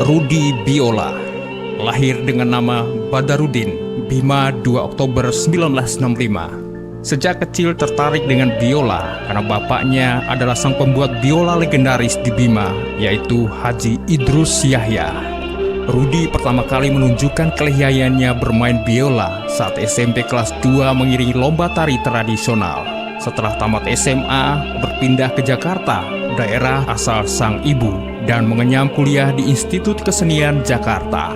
Rudi Biola. Lahir dengan nama Badarudin Bima 2 Oktober 1965. Sejak kecil tertarik dengan biola karena bapaknya adalah sang pembuat biola legendaris di Bima, yaitu Haji Idrus Yahya. Rudi pertama kali menunjukkan kelihayannya bermain biola saat SMP kelas 2 mengiringi lomba tari tradisional. Setelah tamat SMA, berpindah ke Jakarta, daerah asal sang ibu, dan mengenyam kuliah di Institut Kesenian Jakarta.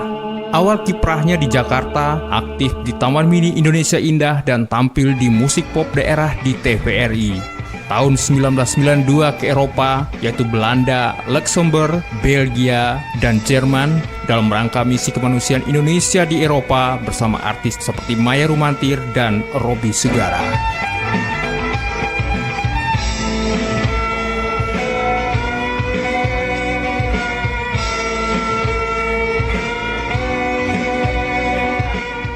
Awal kiprahnya di Jakarta, aktif di Taman Mini Indonesia Indah dan tampil di musik pop daerah di TVRI. Tahun 1992 ke Eropa, yaitu Belanda, Luxembourg, Belgia, dan Jerman dalam rangka misi kemanusiaan Indonesia di Eropa bersama artis seperti Maya Rumantir dan Robby Sugara.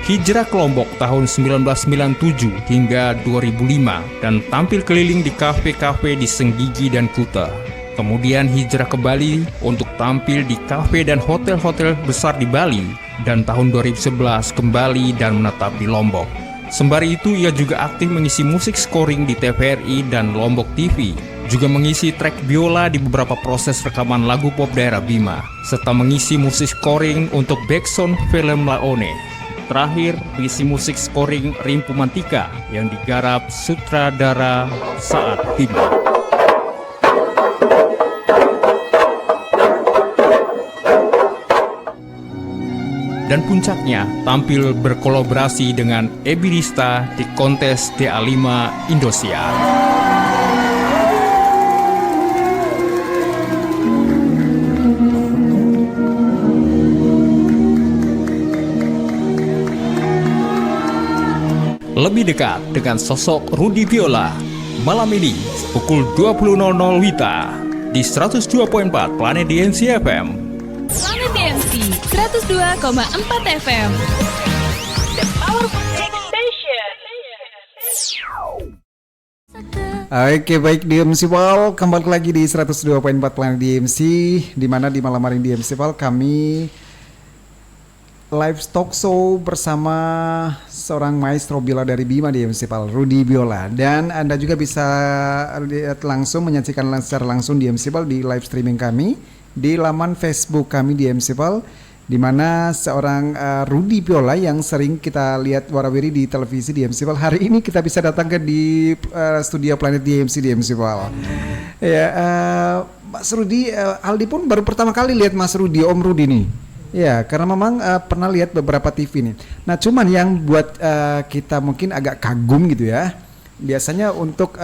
Hijrah ke Lombok tahun 1997 hingga 2005 dan tampil keliling di kafe-kafe di Senggigi dan Kuta. Kemudian hijrah ke Bali untuk tampil di kafe dan hotel-hotel besar di Bali dan tahun 2011 kembali dan menetap di Lombok. Sembari itu ia juga aktif mengisi musik scoring di TVRI dan Lombok TV. Juga mengisi track biola di beberapa proses rekaman lagu pop daerah Bima, serta mengisi musik scoring untuk backsound film Laone. Terakhir, mengisi musik scoring Rimpu Mantika yang digarap sutradara Saat Bima. Dan puncaknya, tampil berkolaborasi dengan Ebi Rista di kontes DA5 Indosiar. Lebih dekat dengan sosok Rudi Biola malam ini pukul 20.00 WITA di 102.4 Planet DMC FM. Planet DMC 102,4 FM. The Powerful Station. Oke, baik DMC Pal, kembali lagi di 102.4 Planet DMC, di mana di malam hari DMC Pal kami live talk show bersama seorang maestro biola dari Bima di MCPAL, Rudi Biola. Dan Anda juga bisa lihat langsung, menyaksikan secara langsung di MCPAL di live streaming kami di laman Facebook kami di MCPAL, di mana seorang Rudi Biola yang sering kita lihat warawiri di televisi di MCPAL, hari ini kita bisa datang ke di studio Planet DMC di MCPAL. Ya, Mas Rudi, Aldi pun baru pertama kali lihat Mas Rudi, Om Rudi nih. Ya, karena memang pernah lihat beberapa TV nih. Nah, cuman yang buat kita mungkin agak kagum gitu ya. Biasanya untuk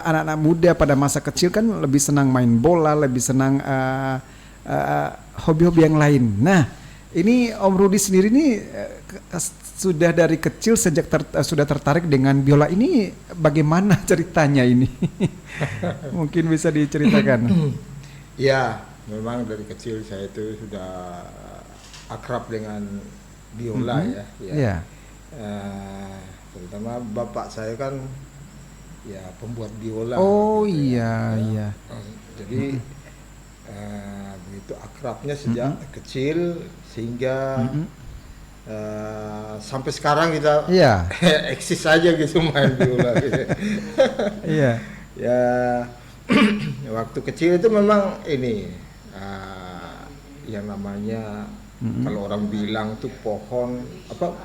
anak-anak muda pada masa kecil kan lebih senang main bola, lebih senang hobi-hobi yang lain. Nah, ini Om Rudi sendiri nih sudah dari kecil sejak sudah tertarik dengan biola ini. Bagaimana ceritanya ini? Mungkin bisa diceritakan. Ya, memang dari kecil saya itu sudah akrab dengan biola ya. Yeah. Terutama bapak saya kan ya pembuat biola. Oh gitu iya iya. Jadi begitu akrabnya sejak kecil sehingga sampai sekarang kita eksis aja gitu main biola. Gitu. Iya. Ya waktu kecil itu memang ini yang namanya kalau orang bilang tuh pohon apa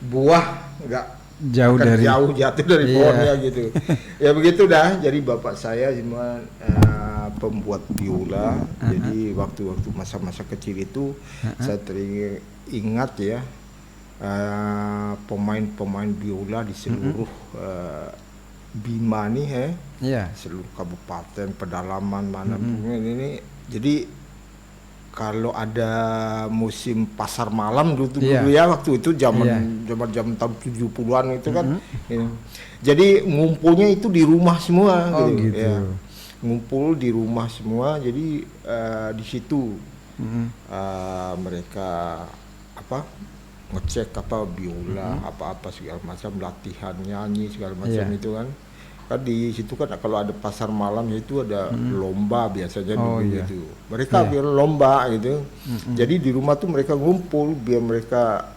buah nggak jauh jatuh dari pohonnya gitu. Ya begitu dah. Jadi bapak saya semua pembuat biola. Jadi waktu-waktu masa-masa kecil itu saya teringat ya pemain-pemain biola di seluruh Bima nih seluruh kabupaten pedalaman mana pun ini. Jadi kalau ada musim pasar malam dulu ya waktu itu zaman tahun 70-an itu kan. Jadi ngumpulnya itu di rumah semua gitu. Ya. Ngumpul di rumah semua. Jadi di situ mereka ngecek biola apa segala macam, latihan nyanyi segala macam itu kan. Kan di situ kan kalau ada pasar malam itu ada lomba biasanya Oh, dulu iya. gitu. Mereka biar lomba gitu. Jadi di rumah tuh mereka ngumpul biar mereka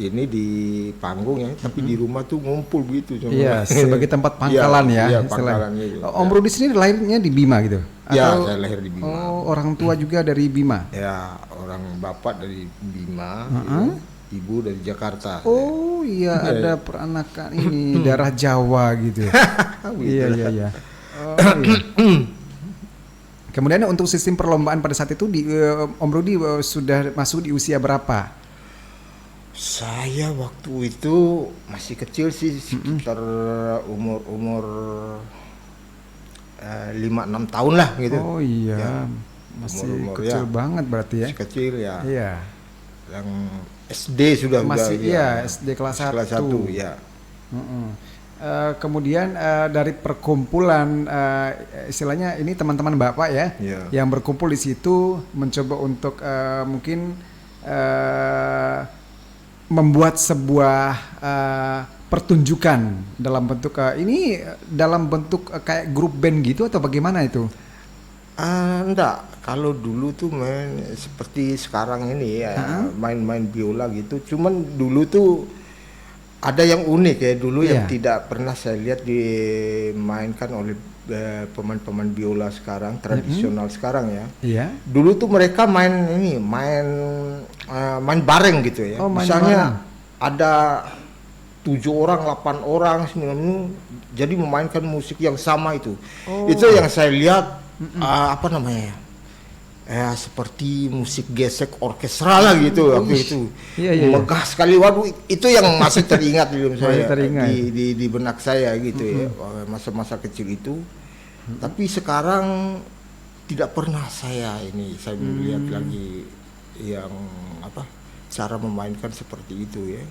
ini di panggung ya, tapi di rumah tuh ngumpul gitu. Cuma- Iya, sebagai tempat pangkalan ya, Iya, istilahnya. pangkalan gitu. Om Rudi sendiri lahirnya di Bima gitu? Ya, saya lahir di Bima. Oh, orang tua juga dari Bima? Ya, orang bapak dari Bima, ibu dari Jakarta. Oh iya, ada peranakan ini darah Jawa gitu. Iya iya iya. Oh, iya. Kemudian untuk sistem perlombaan pada saat itu Om Rudi sudah masuk di usia berapa? Saya waktu itu masih kecil sih, sekitar umur 5-6 tahun lah gitu. Oh iya, Ya, masih umur-umur, kecil ya. banget berarti ya? Masih kecil ya. Iya. Yang SD sudah Masih udah, iya, ya. SD kelas 1. Kelas 1 ya. Kemudian dari perkumpulan istilahnya ini teman-teman Bapak ya, Iya. yang berkumpul di situ mencoba untuk mungkin membuat sebuah pertunjukan dalam bentuk ini dalam bentuk kayak grup band gitu atau bagaimana itu? Enggak, kalau dulu tuh main seperti sekarang ini ya, main-main biola gitu. Cuman dulu tuh ada yang unik ya dulu yang tidak pernah saya lihat dimainkan oleh pemain-pemain biola sekarang, tradisional sekarang ya. Iya. Dulu tuh mereka main bareng gitu ya. Oh, main Misalnya bareng. ada 7 orang, 8 orang, 9 orang, jadi memainkan musik yang sama itu. Itu yang saya lihat apa namanya ya? Seperti musik gesek orkestra lah gitu waktu itu. Iya, iya, iya. Megah sekali, waduh itu yang masih teringat di dalam saya, teringat. di benak saya gitu ya, masa-masa kecil itu. Tapi sekarang tidak pernah saya melihat lagi yang cara memainkan seperti itu ya.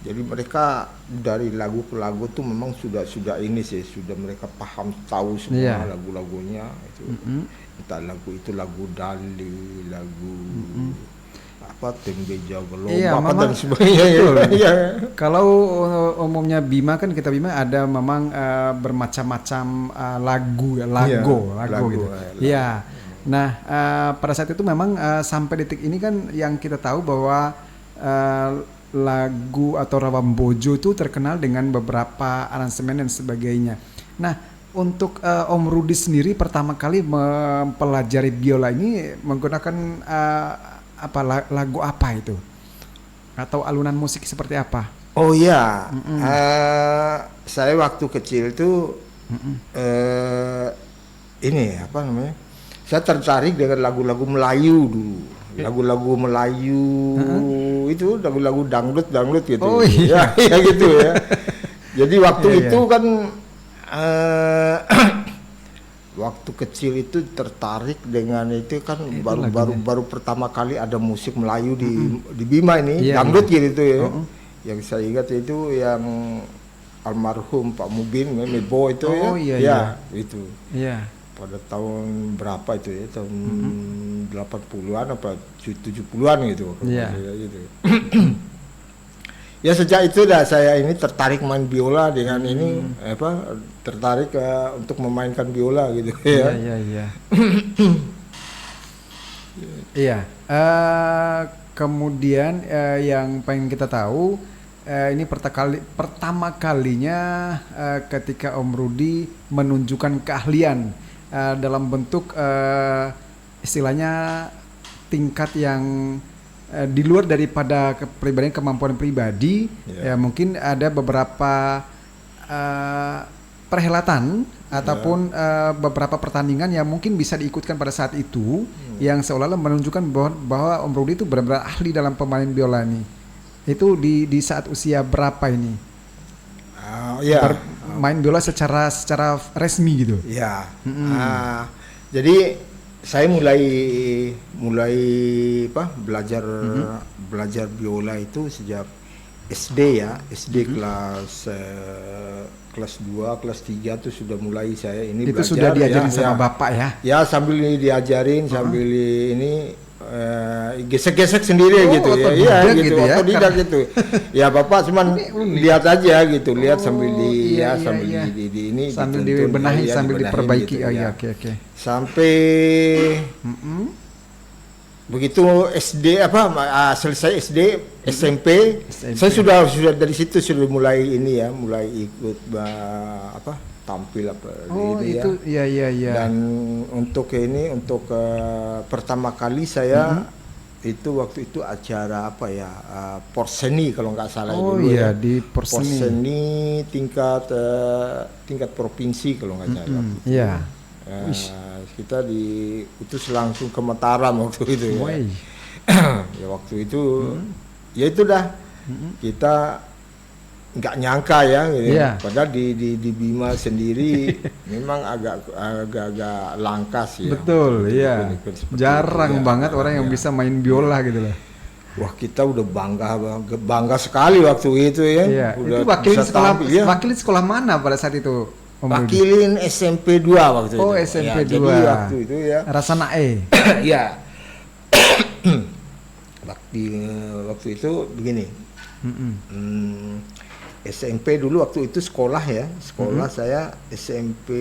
Jadi mereka dari lagu ke lagu tuh memang sudah ini sih, sudah mereka tahu semua lagu-lagunya itu. Entah lagu itu lagu Dali, lagu Tembe Jawa Lomba dan sebagainya. Ya. Kalau umumnya Bima kan kita Bima ada memang bermacam-macam lagu gitu. Iya. Nah, pada saat itu memang sampai detik ini kan yang kita tahu bahwa lagu atau Rawam Bojo itu terkenal dengan beberapa aransemen dan sebagainya. Nah, untuk Om Rudi sendiri pertama kali mempelajari biola ini menggunakan lagu apa itu? Atau alunan musik seperti apa? Oh iya, saya waktu kecil tuh saya tertarik dengan lagu-lagu Melayu dulu. Lagu-lagu Melayu itu lagu-lagu dangdut gitu. Oh iya. Ya gitu ya. Jadi waktu itu kan waktu kecil itu tertarik dengan itu kan baru pertama kali ada musik Melayu di Bima ini, dangdut gitu ya. Yang saya ingat itu yang almarhum Pak Mubin Mebo itu itu. Iya. Pada tahun berapa itu ya, tahun 80-an apa 70-an gitu. Iya. Gitu. Ya sejak itu dah saya ini tertarik main biola dengan ini tertarik untuk memainkan biola gitu ya. Iya. Iya. Kemudian yang pengen kita tahu ini pertama kalinya ketika Om Rudi menunjukkan keahlian dalam bentuk istilahnya tingkat yang di luar daripada kemampuan pribadi, ya mungkin ada beberapa perhelatan ataupun beberapa pertandingan yang mungkin bisa diikutkan pada saat itu yang seolah-olah menunjukkan bahwa Om Rudi itu benar-benar ahli dalam pemain biola ini. Itu di saat usia berapa ini? Main biola secara resmi gitu. Iya. Jadi saya mulai belajar biola itu sejak SD ya. SD kelas 2, kelas 3 tuh sudah mulai saya ini itu belajar. Sudah diajarin sama bapak ya? Ya sambil diajarin, sambil ini gesek-gesek sendiri gitu ya. Iya gitu, otodidak gitu. Ya Bapak cuman lihat aja gitu, lihat sambil di ini sambil dibenahi, sambil diperbaiki. Gitu, oh iya, oke. Sampai begitu SD selesai SD, SMP. Saya sudah dari situ sudah mulai ini ya, mulai ikut tampil itu ya. Dan untuk pertama kali saya itu waktu itu acara Porseni kalau nggak salah dulu ya. Di Porseni tingkat provinsi kalau nggak salah. Iya. Kita diutus langsung ke Mataram waktu itu ya. Ya waktu itu ya itu dah kita nggak nyangka ya gitu. Padahal di Bima sendiri memang agak langka sih. Betul, ya. Jarang banget orang yang bisa main biola gitu loh. Wah, kita udah bangga sekali waktu itu ya. Iya. Udah itu wakilin sekolah mana pada saat itu? Wakilin SMP 2 waktu itu. Oh, SMP 2. Jadi waktu itu ya. Rasanae. Iya. Waktu itu begini. SMP dulu waktu itu sekolah ya. Saya SMP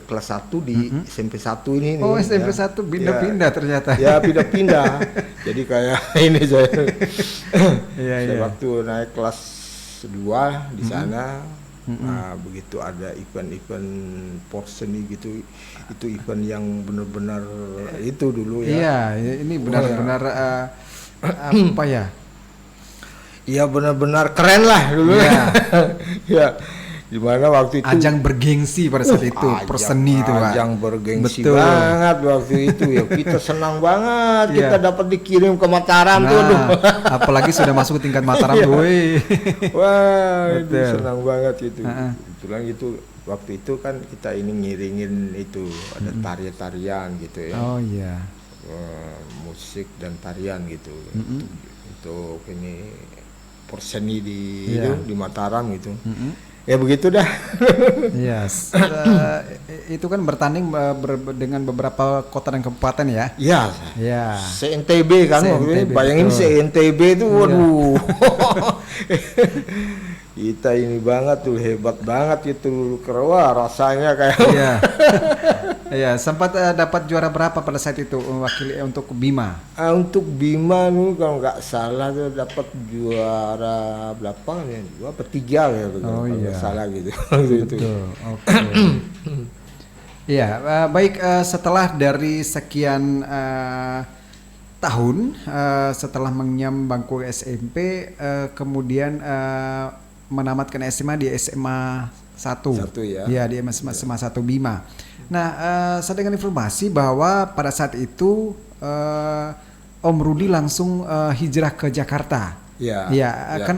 kelas 1 di SMP 1 ini. Oh, SMP 1 pindah-pindah ternyata. Ya, pindah-pindah. Jadi kayak ini saya. Iya. Waktu naik kelas 2 di sana, begitu ada event-event Porseni gitu, itu event yang benar-benar itu dulu ya. Iya, ini benar-benar apa ya? Iya benar-benar keren lah dulu ya. Ya, dimana waktu itu ajang bergengsi pada saat itu, Porseni itu Pak. Ajang bergengsi banget waktu itu ya. Kita senang banget kita dapat dikirim ke Mataram tuh. Apalagi sudah masuk ke tingkat Mataram tuh. Wah, itu senang banget itu. Kebetulan itu waktu itu kan kita ini ngiringin itu ada tarian-tarian gitu ya. Oh iya. Musik dan tarian gitu. Untuk ini Porseni di Mataram gitu. Ya begitu dah. Yes. Itu kan bertanding dengan beberapa kota dan kabupaten ya. Iya. Iya. Se-NTB kan waktu itu. Bayangin se-NTB itu waduh. Kita ini banget tuh, hebat banget itu. Wah, rasanya kayak Iya, sempat dapat juara berapa pada saat itu mewakili untuk Bima? Untuk Bima nih kalau nggak salah tuh dapat juara berapa ya? 2 atau 3 ya kalau nggak salah gitu. Betul. Oke. Iya, baik, setelah dari sekian tahun setelah mengenyam bangku SMP, kemudian menamatkan SMA di SMA 1 ya. Iya, di SMA 1 Bima. Nah, saya dengar informasi bahwa pada saat itu Om Rudi langsung hijrah ke Jakarta. Iya.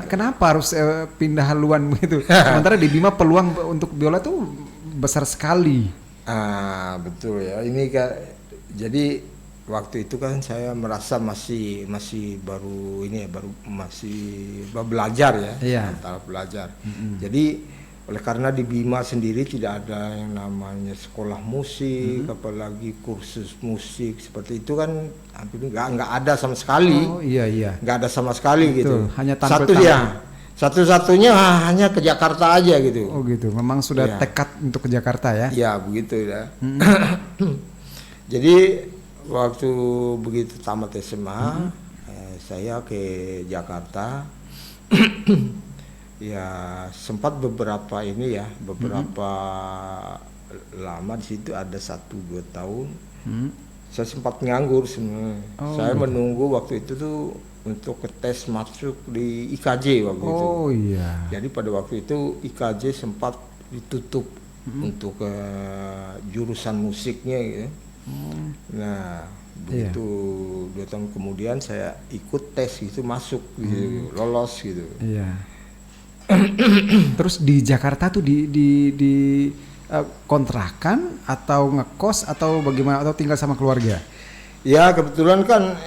Kenapa harus pindah haluan begitu? Sementara di Bima peluang untuk biola tuh besar sekali. Betul ya. Ini kan jadi waktu itu kan saya merasa masih baru masih belajar ya. Iya. Tahap belajar. Jadi oleh karena di Bima sendiri tidak ada yang namanya sekolah musik, apalagi kursus musik seperti itu kan hampir nggak ada sama sekali. Oh iya. Nggak ada sama sekali gitu. Hanya satu-satunya hanya ke Jakarta aja gitu. Oh gitu. Memang sudah tekad untuk ke Jakarta ya? Iya begitu ya. Jadi waktu begitu tamat SMA, saya ke Jakarta. Ya sempat beberapa lama di situ ada 1-2 tahun. Saya sempat nganggur sebenarnya. Saya menunggu waktu itu tuh untuk ke tes masuk di IKJ waktu itu. Oh iya. Jadi pada waktu itu IKJ sempat ditutup untuk jurusan musiknya gitu. Nah begitu 2 tahun kemudian saya ikut tes itu masuk gitu, lolos gitu. Iya. Terus di Jakarta tuh di kontrakan atau ngekos atau bagaimana, atau tinggal sama keluarga? Ya kebetulan kan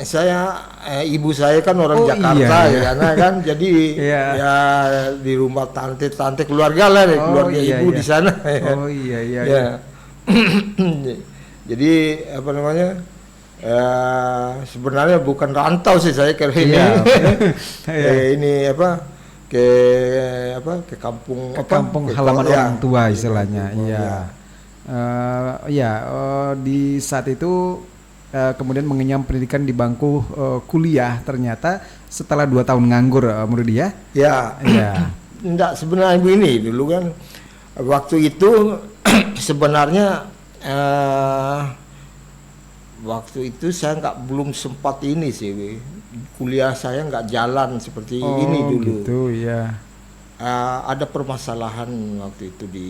ibu saya kan orang Jakarta ya karena kan jadi ya di rumah tante keluarga lah keluarga ibu di sana. Oh iya. Jadi apa namanya Sebenarnya bukan rantau sih saya ke ini. Ini ke kampung halaman orang tua istilahnya. Di saat itu kemudian mengenyam pendidikan di bangku kuliah, ternyata setelah 2 tahun nganggur, menurut dia. Enggak, sebenarnya begini dulu kan, waktu itu sebenarnya waktu itu saya belum sempat ini sih, kuliah saya nggak jalan seperti ini dulu. Gitu, ya. Ada permasalahan waktu itu di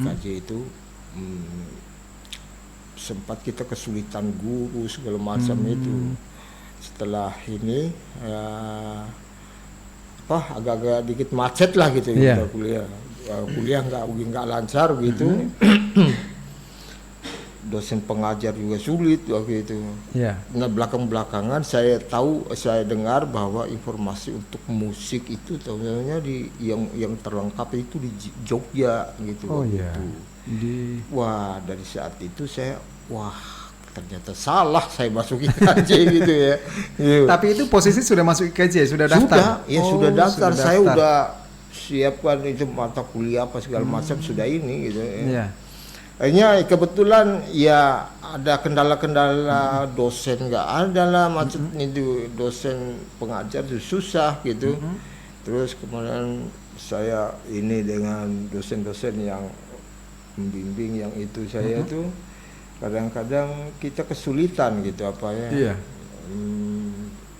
KJ itu, sempat kita kesulitan guru segala macam itu. Setelah ini agak-agak dikit macet lah gitu kita kuliah nggak lancar gitu. Dosen pengajar juga sulit waktu itu. Nah, belakangan saya dengar bahwa informasi untuk musik itu ternyata yang terlengkap itu di Jogja gitu. Wah, dari saat itu saya ternyata salah saya masuk IKJ gitu ya. Tapi itu posisi sudah masuk IKJ, sudah daftar? Sudah daftar. Saya udah siapkan itu mata kuliah apa segala macam sudah ini gitu. Akhirnya kebetulan ya ada kendala-kendala dosen nggak ada lah, macet itu dosen pengajar itu susah gitu. Terus kemudian saya ini dengan dosen-dosen yang membimbing yang itu saya itu kadang-kadang kita kesulitan gitu apa ya.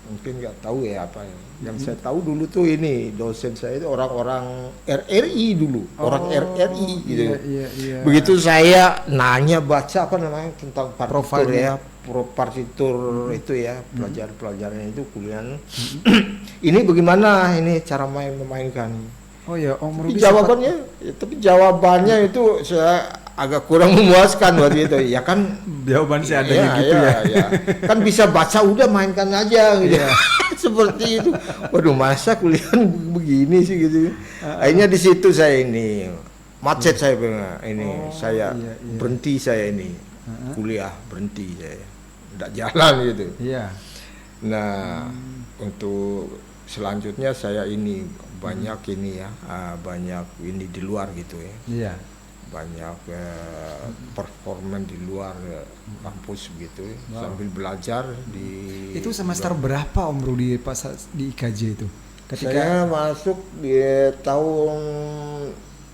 Mungkin nggak tahu ya apa ya. Yang saya tahu dulu tuh ini dosen saya itu orang-orang RRI dulu, orang RRI gitu. Begitu saya nanya baca apa namanya tentang partitur partitur itu ya, pelajaran-pelajaran itu kuliah. Ini bagaimana ini cara memainkan? Om Rudi tapi jawabannya itu saya agak kurang memuaskan waktu itu. Ya kan jawaban sih adanya gitu ya. Kan bisa baca udah mainkan aja gitu. Seperti itu. Waduh, masa kuliah begini sih gitu. Akhirnya di situ saya ini macet saya berhenti saya ini. Kuliah berhenti saya. Enggak jalan gitu. Nah, untuk selanjutnya saya ini banyak ini banyak ini di luar gitu ya. Banyak performan di luar kampus gitu sambil belajar di. Itu semester berapa Om Rudi pas di IKJ itu? Saya masuk di tahun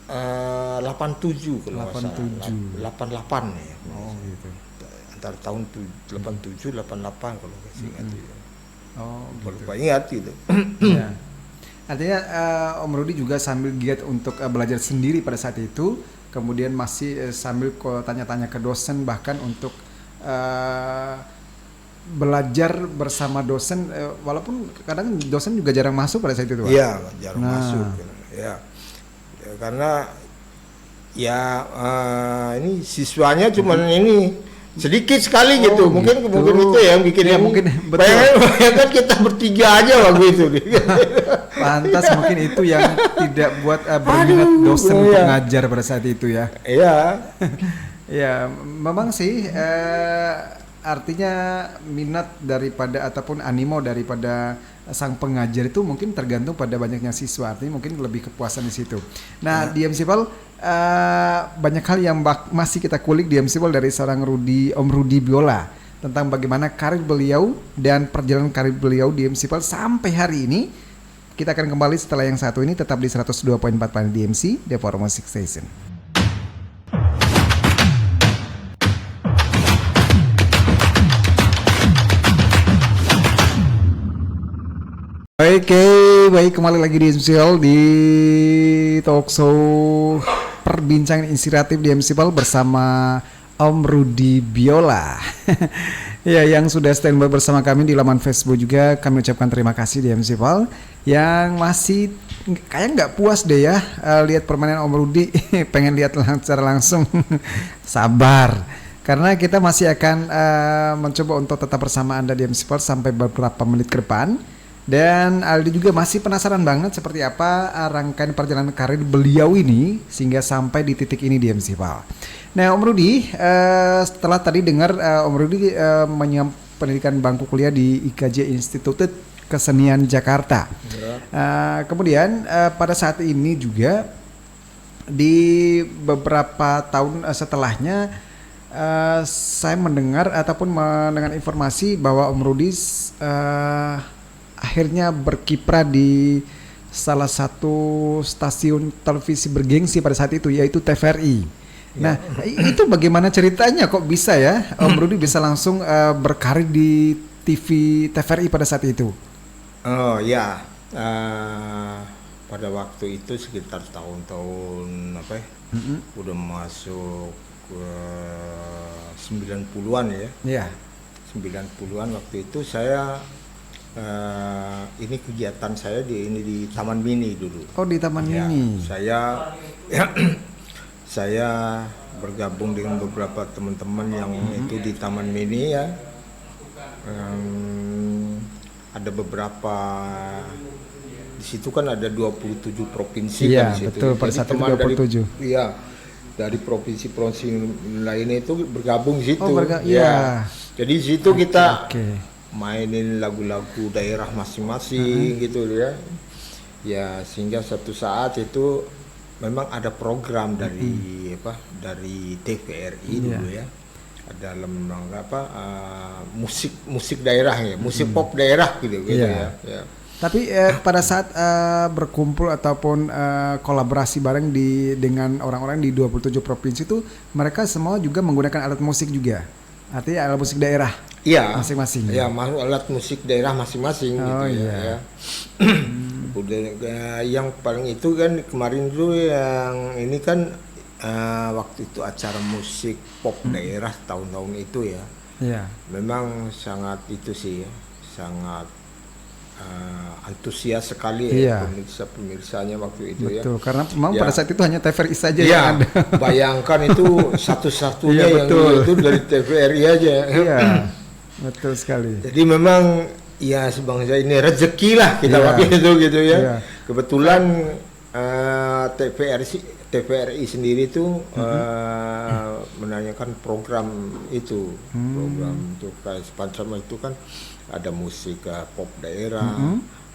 87 kalau nggak salah. 88 ya. Gitu. Antara tahun 87 88 kalau nggak ingat itu. Gitu. Ingat gitu. Artinya Om Rudi juga sambil giat untuk belajar sendiri pada saat itu, kemudian masih sambil tanya-tanya ke dosen, bahkan untuk belajar bersama dosen, walaupun kadang dosen juga jarang masuk pada saat itu. Iya, jarang masuk. Ya, karena ini siswanya cuma ini sedikit sekali gitu. Mungkin itu yang bikin mungkin bayangkan kita bertiga aja waktu itu. Pantas mungkin itu yang tidak buat berminat dosen untuk ngajar pada saat itu ya. Ya, memang sih artinya minat daripada ataupun animo daripada sang pengajar itu mungkin tergantung pada banyaknya siswa, artinya mungkin lebih kepuasan di situ. Nah, di MCPAL banyak hal yang masih kita kulik di MCPAL dari seorang Om Rudi Biola tentang bagaimana karir beliau dan perjalanan karir beliau di MCPAL sampai hari ini. Kita akan kembali setelah yang satu ini, tetap di 102.4 Planet DMC, The Power Music Station. Baik, kembali lagi di MCPAL di talk show perbincangan inspiratif di MCPAL bersama Om Rudi Biola. Ya, yang sudah standby bersama kami di laman Facebook juga kami ucapkan terima kasih di MCPAL yang masih kayak nggak puas deh ya lihat permainan Om Rudi. Pengen lihat secara langsung. Sabar, karena kita masih akan mencoba untuk tetap bersama Anda di MCPAL sampai beberapa menit ke depan. Dan Aldi juga masih penasaran banget seperti apa rangkaian perjalanan karir beliau ini sehingga sampai di titik ini di MCPAL. Nah, Om Rudi, setelah tadi dengar Om Rudi pendidikan bangku kuliah di IKJ Institut Kesenian Jakarta. Kemudian pada saat ini juga di beberapa tahun setelahnya saya mendengar ataupun mendengar informasi bahwa Om Rudi akhirnya berkiprah di salah satu stasiun televisi bergengsi pada saat itu, yaitu TVRI. Nah, itu bagaimana ceritanya kok bisa ya Om Rudi bisa langsung berkarir di TV TVRI pada saat itu? Oh ya, pada waktu itu sekitar tahun-tahun apa ya? Udah masuk ke 90-an ya. Iya. 90-an waktu itu saya ini kegiatan saya di Taman Mini dulu. Oh, di Taman Mini. Saya bergabung dengan beberapa teman-teman yang itu di Taman Mini ya. Ada beberapa di situ kan ada 27 provinsi iya, kan di situ. Betul, pada saat itu 27. Dari provinsi-provinsi lainnya itu bergabung di situ. Iya. Jadi di situ kita mainin lagu-lagu daerah masing-masing gitu ya. Ya, sehingga satu saat itu memang ada program dari dari TVRI dulu ya. Ada lembaga musik daerah ya, musik pop daerah gitu ya. Tapi pada saat berkumpul ataupun kolaborasi bareng dengan orang-orang di 27 provinsi itu, mereka semua juga menggunakan alat musik juga. Artinya alat musik daerah. Iya. Masing-masing. Iya, alat musik daerah masing-masing ya. Yang paling itu kan kemarin dulu yang ini kan waktu itu acara musik pop daerah tahun-tahun itu ya. Iya. Memang sangat itu sih ya, sangat antusias sekali ya pemirsanya waktu itu. Betul, karena memang pada saat itu hanya TVRI saja yang ada. Bayangkan itu satu-satunya yang itu dari TVRI aja. Iya, betul sekali. Jadi memang ya sebangsa ini rezeki lah kita pakai itu gitu ya. Kebetulan TVRI sendiri itu menanyakan program itu, program untuk semacam itu kan ada musik pop daerah,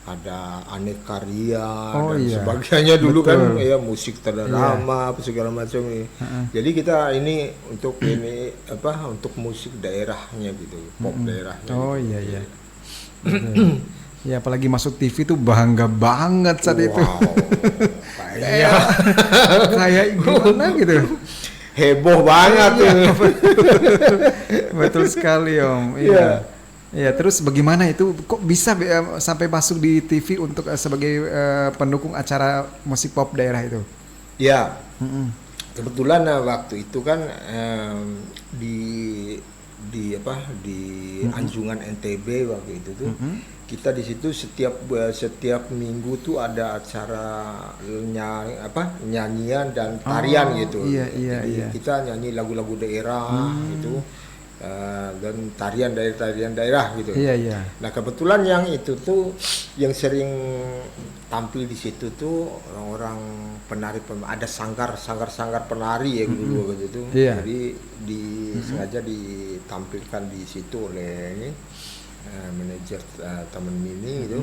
ada aneka karya dan sebagainya dulu kan ya, musik terdrama segala macam ini. Jadi kita ini untuk untuk musik daerahnya gitu, pop daerahnya. Oh gitu. Iya. Ya apalagi masuk TV tuh bangga banget saat itu. Kayak gimana gitu. Heboh banget tuh. Betul sekali Om. Iya. Ya terus bagaimana itu kok bisa sampai masuk di TV untuk sebagai pendukung acara musik pop daerah itu? Ya. Kebetulan waktu itu kan di Anjungan NTB waktu itu tuh kita di situ setiap minggu tuh ada acara nyanyian dan tarian gitu. Jadi kita nyanyi lagu-lagu daerah gitu dan tarian daerah gitu. Nah kebetulan yang itu tuh yang sering tampil di situ tuh orang-orang penari, ada sanggar penari ya dulu gitu. Jadi sengaja ditampilkan di situ oleh manajer Taman Mini itu.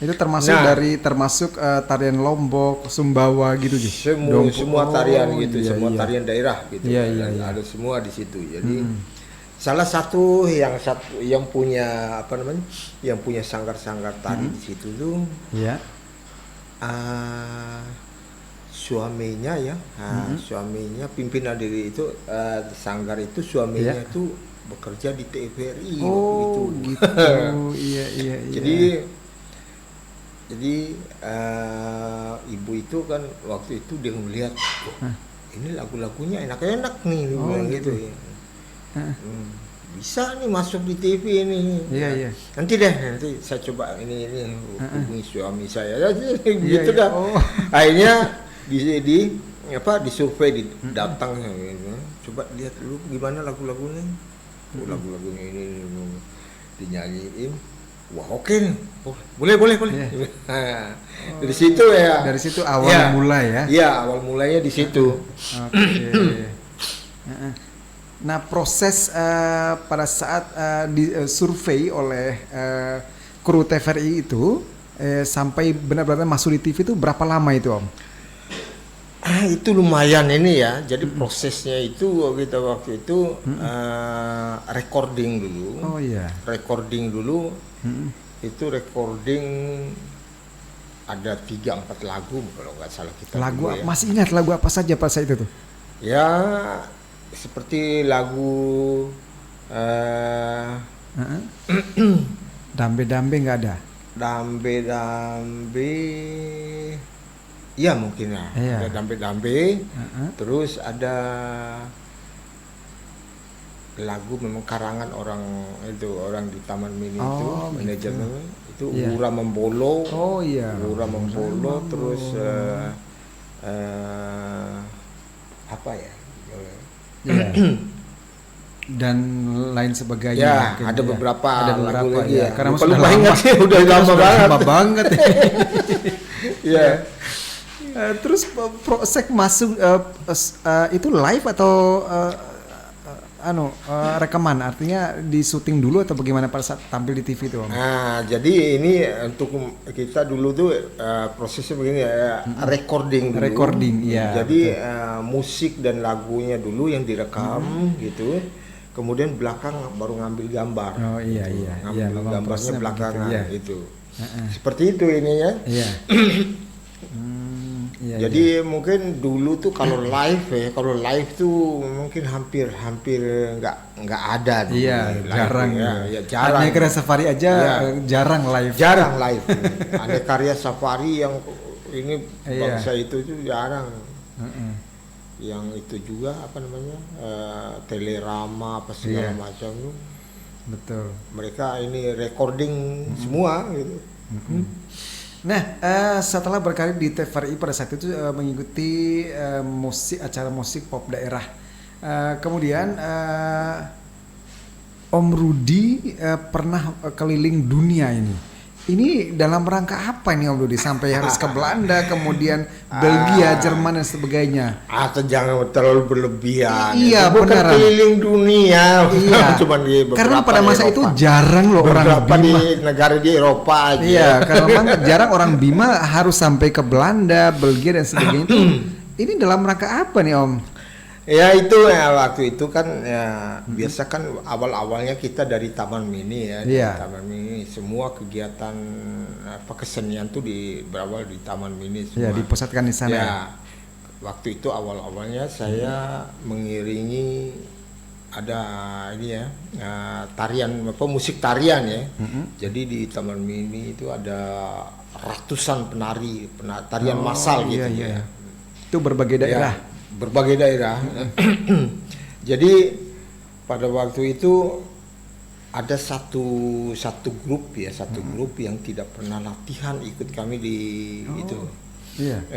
Itu termasuk tarian Lombok, Sumbawa gitu sih. Semua tarian gitu, semua tarian daerah gitu. Ada semua di situ. Jadi salah satu yang punya yang punya sanggar tari di situ tuh. Suaminya suaminya pimpinan dari itu sanggar itu suaminya itu bekerja di TVRI gitu. Iya. Jadi ibu itu kan waktu itu dia melihat ini lagu-lagunya enak-enak nih gitu ya. Bisa nih masuk di TV ini. Iya. Nanti saya coba ini hubungi suami saya. Gitu dah. Akhirnya di survei datang coba lihat dulu gimana lagunya ini dinyanyiin. Wah oke nih, boleh. Dari situ ya. Dari situ awal mulai ya. Iya awal mulainya di situ. Nah, proses pada saat survei oleh kru TVRI itu sampai benar-benar masuk di TV itu berapa lama itu, Om? Itu lumayan ini ya. Jadi prosesnya itu kita waktu itu recording dulu. Oh iya. Recording dulu. Itu recording ada 3-4 lagu kalau nggak salah kita. Lagu dulu, ya. masih ingat lagu apa saja pas saat itu tuh? Ya seperti lagu Dambe-dambe nggak ada. Dambe-dambe. Iya mungkin ya. Iya. Ada dambe-dambe. Terus ada lagu memang karangan orang di Taman Mini itu, manajemen itu Ura Membolo. Oh iya. Ura Membolo terus apa ya? Iya. Dan lain sebagainya. Ya, mungkin, ada beberapa lagu lagi ya. Karena Lupa sudah ingat sih, udah lama banget. Lama banget. Iya. Terus proses masuk itu live atau rekaman, artinya di syuting dulu atau bagaimana pada saat tampil di TV itu, Om? Nah, jadi ini untuk kita dulu tuh prosesnya begini ya, recording dulu. Recording, iya. Jadi musik dan lagunya dulu yang direkam gitu. Kemudian belakang baru ngambil gambar. Oh iya. Ngambil gambarnya belakangan begitu, ya. itu. Seperti itu ini ya. Iya. Jadi mungkin dulu tuh kalau live tuh mungkin hampir nggak ada dulu. Iya, live jarang. ya jarang. Aneka Karya Safari aja jarang live. Jarang live. Ada karya safari yang ini bangsa itu tuh jarang. Yang itu juga apa namanya Telerama apa segala macam tuh. Betul. Mereka ini recording semua gitu. Nah, setelah berkarir di TVRI pada saat itu mengikuti acara musik pop daerah. Kemudian Om Rudi pernah keliling dunia ini. Ini dalam rangka apa nih Om Rudi? Sampai harus ke Belanda, kemudian Belgia, Jerman dan sebagainya. Jangan terlalu berlebihan. Iya, bukan benar. keliling dunia. Iya. Cuma di beberapa Karena pada masa Eropa. itu jarang loh orang beberapa Bima. di negara di Eropa aja. Iya, karena memang jarang orang Bima harus sampai ke Belanda, Belgia dan sebagainya itu. Ini dalam rangka apa nih Om? Ya itu waktu itu kan biasa kan awal-awalnya kita dari Taman Mini ya. Di Taman Mini semua kegiatan kesenian tuh berawal di Taman Mini semua. Ya, dipusatkan di sana. Ya. Waktu itu awal-awalnya saya mengiringi ada ini ya tarian musik tarian ya. Jadi di Taman Mini itu ada ratusan penari tarian massal gitu ya. Itu berbagai daerah. Ya, berbagai daerah. Jadi pada waktu itu ada satu grup yang tidak pernah latihan ikut kami di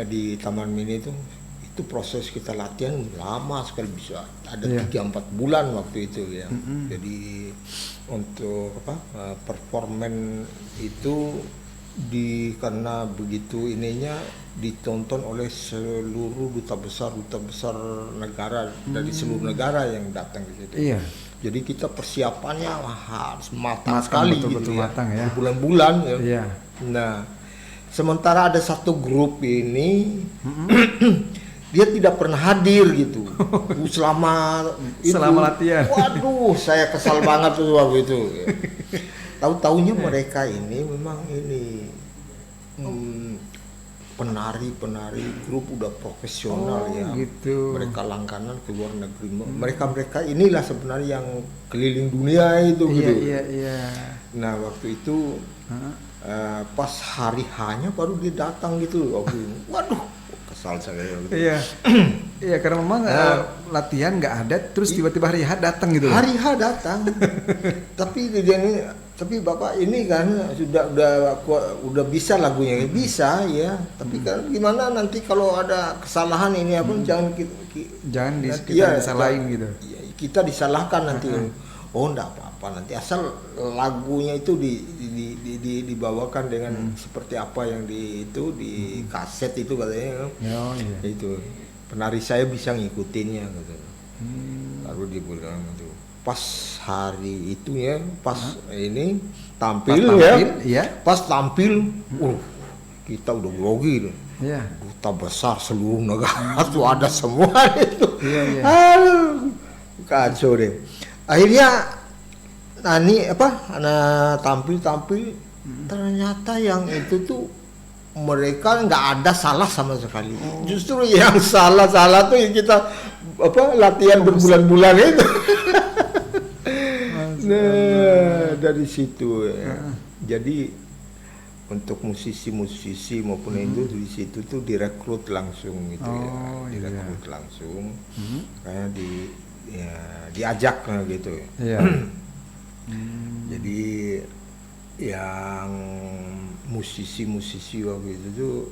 di Taman Mini itu proses kita latihan lama sekali, bisa ada 3-4 bulan waktu itu ya. Jadi untuk performan itu karena begitu ininya ditonton oleh seluruh duta besar negara dari seluruh negara yang datang di situ. Iya. Jadi kita persiapannya harus matang sekali, betul-betul gitu ya. matang ya. Bulan-bulan ya. Iya. Nah, sementara ada satu grup ini dia tidak pernah hadir gitu selama latihan. Waduh, saya kesal banget tuh waktu itu. Tahu-taunya mereka ini memang ini penari grup udah profesional ya. Gitu. Mereka langganan ke luar negeri. Mereka inilah sebenarnya yang keliling dunia itu gitu. Iya. Nah, waktu itu pas hari hanya baru dia datang gitu. Waduh, kesal saya gitu. Iya. Iya, karena memang latihan nggak ada, terus tiba-tiba hari H datang gitu. Hari H datang. Tapi Bapak ini kan udah bisa lagunya, bisa ya. Tapi kan gimana nanti kalau ada kesalahan ini jangan kita disalahin gitu. Kita disalahkan nanti. Oh, enggak apa-apa, nanti asal lagunya itu dibawakan dengan seperti apa yang di kaset itu katanya. Oh, iya. Itu penari saya bisa ngikutinnya gitu. Taruh di bulan itu. Pas hari itu ya, pas ini tampil ya, pas tampil, kita udah grogi tuh. Duta besar seluruh negara tuh ada semua itu. Aduh, kacau deh. Akhirnya tampil ternyata yang itu tuh mereka nggak ada salah sama sekali. Justru yang salah tuh yang kita latihan berbulan-bulan itu. Nah, dari situ ya. Jadi untuk musisi-musisi maupun itu di situ tuh direkrut langsung gitu direkrut langsung, kayak diajak gitu. Jadi yang musisi-musisi waktu itu tuh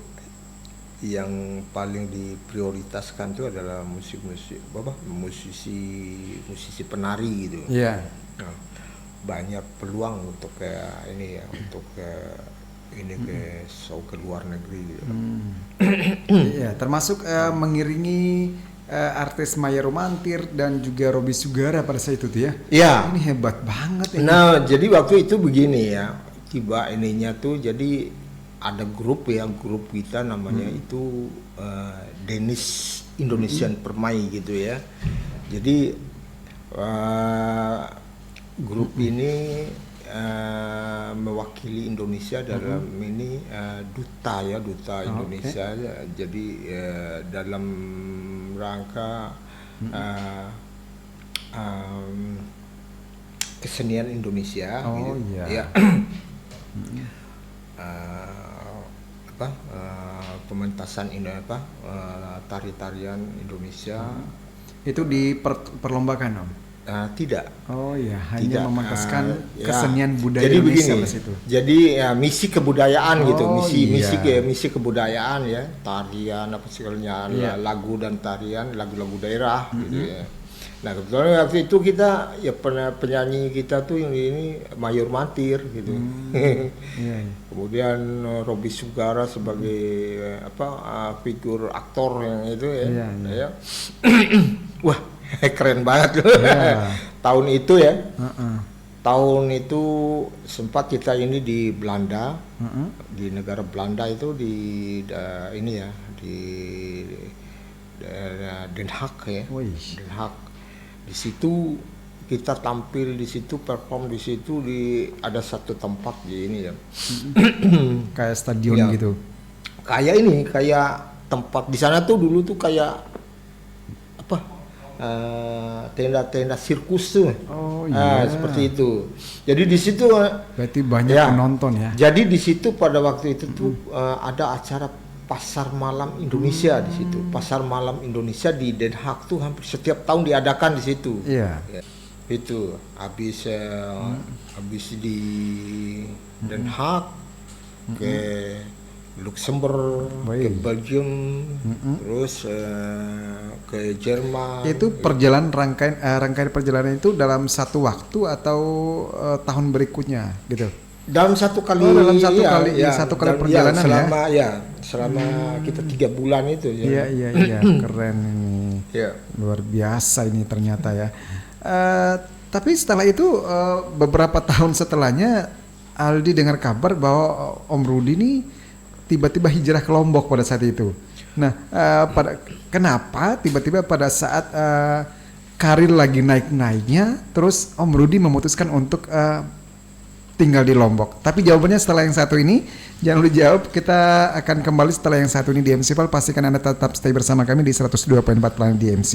yang paling diprioritaskan tuh adalah musisi penari gitu. Nah, banyak peluang untuk kayak ini ya, untuk ke show ke luar negeri gitu. Iya, termasuk mengiringi artis Maya Romantir dan juga Robby Sugara pada saat itu tuh ya. Iya. Ini hebat banget ini. Nah, jadi waktu itu begini ya, tiba ininya tuh jadi ada grup kita namanya itu Danish Indonesian Permai gitu ya. Jadi grup ini mewakili Indonesia dalam ini duta Indonesia. Jadi dalam rangka kesenian Indonesia gitu. Ya. Pementasan ini tari-tarian Indonesia. Itu diperlombakan Om? Tidak. Hanya memantaskan kesenian budaya jadi Indonesia begini, pas itu. Jadi misi kebudayaan gitu, misi kebudayaan ya, tarian apa segalanya, lagu dan tarian, lagu-lagu daerah gitu ya. Nah kebetulan waktu itu kita ya penyanyi kita tuh yang ini Mayor Mantir gitu. Kemudian Robby Sugara sebagai figur aktor yang itu ya. Wah keren banget loh. Tahun itu ya. Tahun itu sempat kita ini di Belanda, di negara Belanda itu di Den Haag ya. Den Haag. Di situ kita tampil di situ, perform di situ, ada satu tempat di ini ya. Kayak stadion gitu. Kayak tempat di sana tuh dulu tuh kayak tenda-tenda sirkus tuh. Seperti itu. Jadi di situ berarti banyak penonton ya. Jadi di situ pada waktu itu tuh ada acara Pasar Malam Indonesia di situ. Pasar Malam Indonesia di Den Haag tuh hampir setiap tahun diadakan di situ. Itu habis di Den Haag ke Luxembourg, ke Belgium, terus ke Jerman. Itu perjalanan rangkaian perjalanan itu dalam satu waktu atau tahun berikutnya gitu? Dalam satu kali. Satu kali perjalanan selama kita 3 bulan itu. Iya, keren ini. Luar biasa ini ternyata ya. Tapi setelah itu beberapa tahun setelahnya Aldi dengar kabar bahwa Om Rudi ini tiba-tiba hijrah ke Lombok pada saat itu. Nah, kenapa tiba-tiba pada saat karir lagi naik-naiknya, terus Om Rudi memutuskan untuk tinggal di Lombok? Tapi jawabannya setelah yang satu ini. Jangan lupa dijawab. Kita akan kembali setelah yang satu ini di MC Pal. Pastikan Anda tetap stay bersama kami di 102.4 Planet DMC.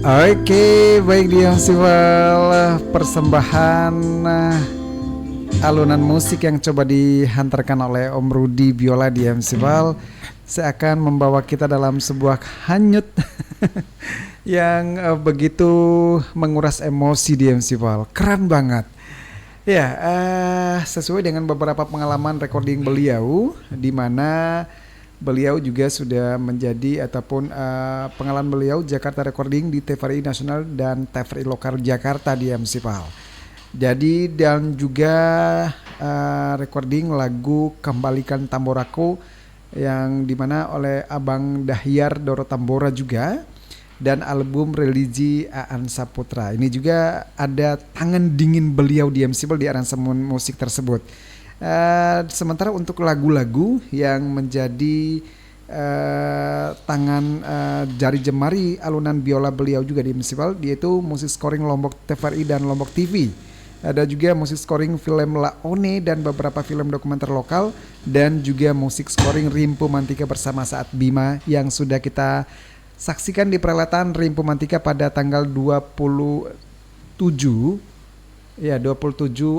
Oke, baik di Festival persembahan alunan musik yang coba dihantarkan oleh Om Rudi Biola di Festival. Saya akan membawa kita dalam sebuah hanyut yang begitu menguras emosi di Festival. Keren banget. Ya, sesuai dengan beberapa pengalaman recording beliau, di mana beliau juga sudah menjadi ataupun pengalaman beliau Jakarta Recording di TVRI Nasional dan TVRI Lokal Jakarta di Festival. Jadi dan juga recording lagu Kembalikan Tamboraku yang dimana oleh Abang Dahyar Doro Tambora juga, dan album Religi Aan Saputra. Ini juga ada tangan dingin beliau di Festival di aransemen musik tersebut. Sementara untuk lagu-lagu yang menjadi tangan jari jemari alunan biola beliau juga di festival, yaitu musik scoring Lombok TVRI dan Lombok TV. Ada juga musik scoring film Laone dan beberapa film dokumenter lokal, dan juga musik scoring Rimpu Mantika bersama Saat Bima yang sudah kita saksikan di perhelatan Rimpu Mantika pada tanggal 27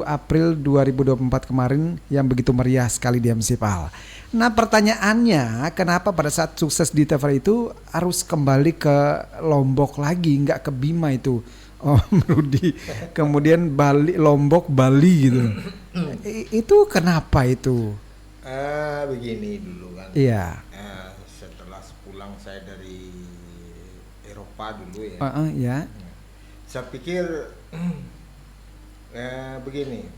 April 2024 kemarin yang begitu meriah sekali di festival. Nah, pertanyaannya, kenapa pada saat sukses di TVRI itu harus kembali ke Lombok lagi, nggak ke Bima itu, Om Rudi? Kemudian Lombok, Bali gitu. Itu kenapa itu? Begini dulu kan. Iya. Setelah pulang saya dari Eropa dulu ya. Ya. Saya pikir begini,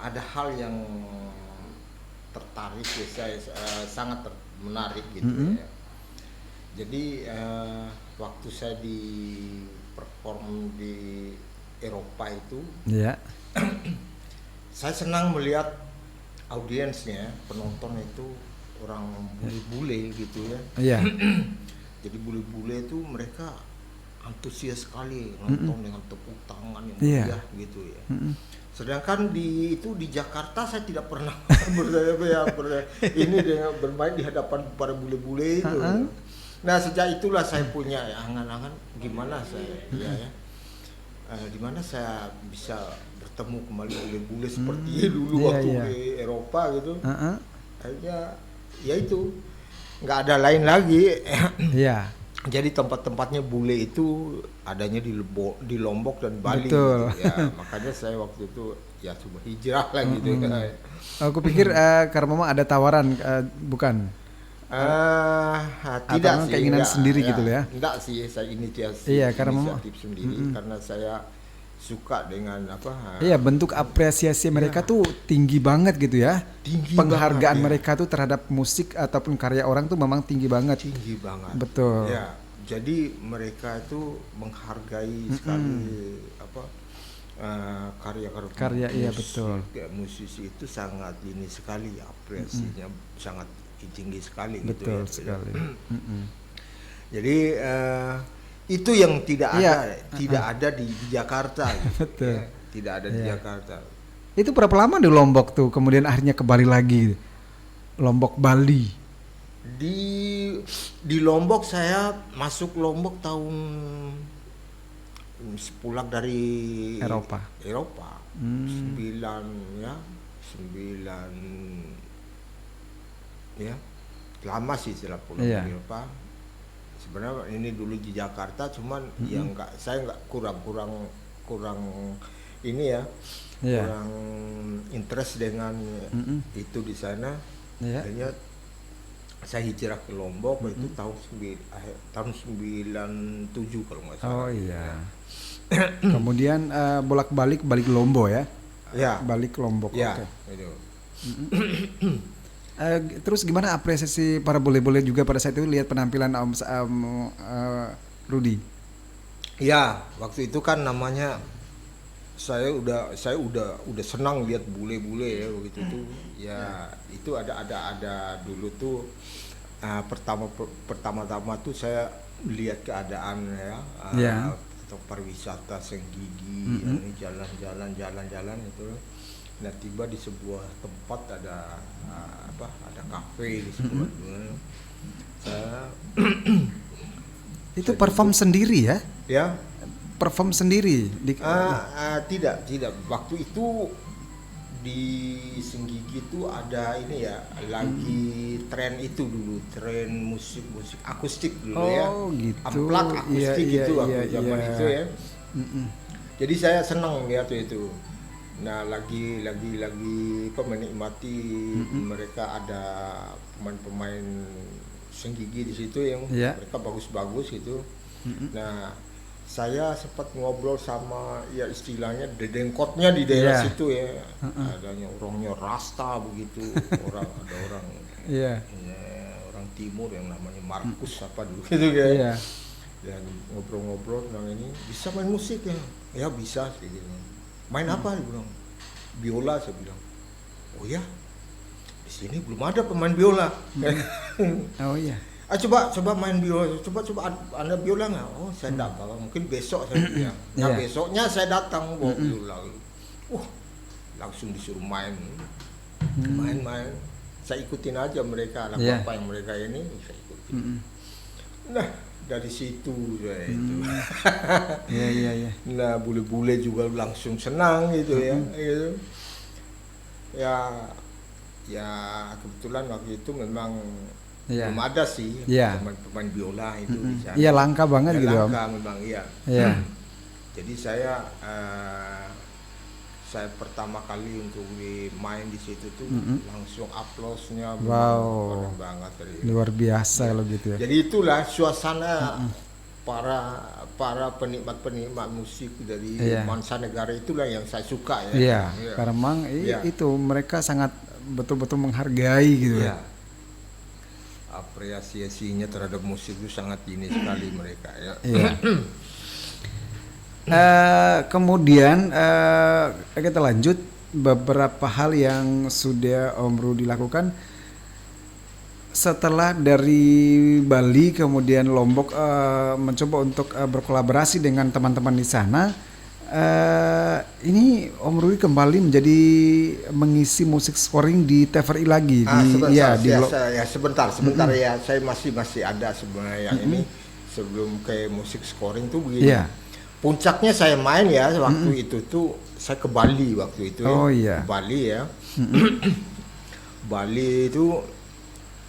ada hal yang tertarik ya, saya sangat menarik gitu ya. Jadi waktu saya di perform di Eropa itu, saya senang melihat audiensnya, penonton itu orang bule-bule gitu ya. Jadi bule-bule itu mereka antusias sekali nonton dengan tepuk tangan yang meriah gitu ya. Sedangkan di Jakarta saya tidak pernah ini dengan bermain di hadapan para bule-bule itu. Nah, sejak itulah saya punya angan-angan gimana saya di mana saya bisa bertemu kembali bule-bule seperti dulu waktu di Eropa gitu. Akhirnya ya itu nggak ada lain lagi. Jadi tempat-tempatnya bule itu adanya di Lombok dan Bali. Betul. Gitu. Ya, makanya saya waktu itu ya coba hijrah lah gitu. Aku pikir karena memang ada tawaran, bukan? Tidak sih. Keinginan sendiri gitu ya? Enggak sih, saya inisiatif sendiri karena saya suka dengan bentuk apresiasi mereka tuh tinggi banget gitu ya. Penghargaan banget, mereka tuh terhadap musik ataupun karya orang tuh memang tinggi banget. Betul. Ya, jadi mereka itu menghargai sekali karya iya betul. Musisi itu sangat ini sekali, apresiasinya sangat tinggi sekali. Betul gitu ya. Sekali. Jadi itu yang tidak ada di Jakarta. Betul. Ya, tidak ada di Jakarta. Itu berapa lama di Lombok tuh, kemudian akhirnya ke Bali lagi? Lombok, Bali. Di Lombok saya masuk Lombok tahun pulang dari Eropa. 9 ya. Lama sih setelah pulang dari Eropa. Sebenarnya ini dulu di Jakarta, cuman saya nggak kurang ini ya, kurang interest dengan itu di sana. Akhirnya saya hijrah ke Lombok itu tahun 97 kalau nggak salah. Kemudian bolak-balik balik Lombok ya? Balik Lombok. Itu. Terus gimana apresiasi para bule-bule juga pada saat itu lihat penampilan Om Rudi? Ya, waktu itu kan namanya saya udah senang lihat bule-bule ya begitu tuh. Ya, itu ada dulu tuh pertama-tama tuh saya lihat keadaan pariwisata Senggigi, jalan-jalan itu. Nah, tiba di sebuah tempat ada kafe di sebuah saya Itu perform sendiri ya? Ya. Perform sendiri Tidak. Waktu itu di Senggigi itu ada ini ya, lagi tren itu dulu, tren musik akustik dulu ya. Oh gitu. Amplak akustik itu waktu zaman itu ya. Jadi saya senang lihat itu. Nah, lagi kok menikmati mereka ada pemain-pemain Senggigi di situ yang mereka bagus-bagus gitu. Nah, saya sempat ngobrol sama ya istilahnya dedengkotnya di daerah situ ya. Adanya orangnya rasta begitu, ada orang orang timur yang namanya Markus apa dulu gitu ya. Dan ngobrol-ngobrol tentang ini, bisa main musik ya? Ya bisa sih gitu. Main apa? Dia bilang, biola. Saya bilang, oh ya, di sini belum ada pemain biola. Oh iya. Coba main biola, coba Anda biola nggak? Oh saya enggak bawa, mungkin besok saya bilang. Nah besoknya saya datang bawa biola. Langsung disuruh main. Saya ikutin aja mereka, apa yang mereka ini saya ikutin. Nah dari situ saya itu. Iya. Nah bule-bule juga langsung senang gitu ya. Gitu. Ya kebetulan waktu itu memang belum ada sih pemain biola itu di sana. Iya langka banget gitu. Langka memang iya. Jadi saya pertama kali untuk main di situ tuh langsung aplausnya keren banget dari luar biasa kalau gitu ya. Jadi itulah suasana para penikmat musik dari mancanegara, itulah yang saya suka ya. Karena memang itu mereka sangat betul-betul menghargai gitu ya. Apresiasinya terhadap musik itu sangat ini sekali mereka ya. Kemudian kita lanjut beberapa hal yang sudah Om Rudi lakukan setelah dari Bali kemudian Lombok, mencoba untuk berkolaborasi dengan teman-teman di sana. Ini Om Rudi kembali menjadi mengisi musik scoring di TVRI lagi sebentar ya, saya masih ada sebenarnya yang ini sebelum ke musik scoring tuh begini. Puncaknya saya main ya waktu itu tuh saya ke Bali waktu itu ke Bali ya. Bali itu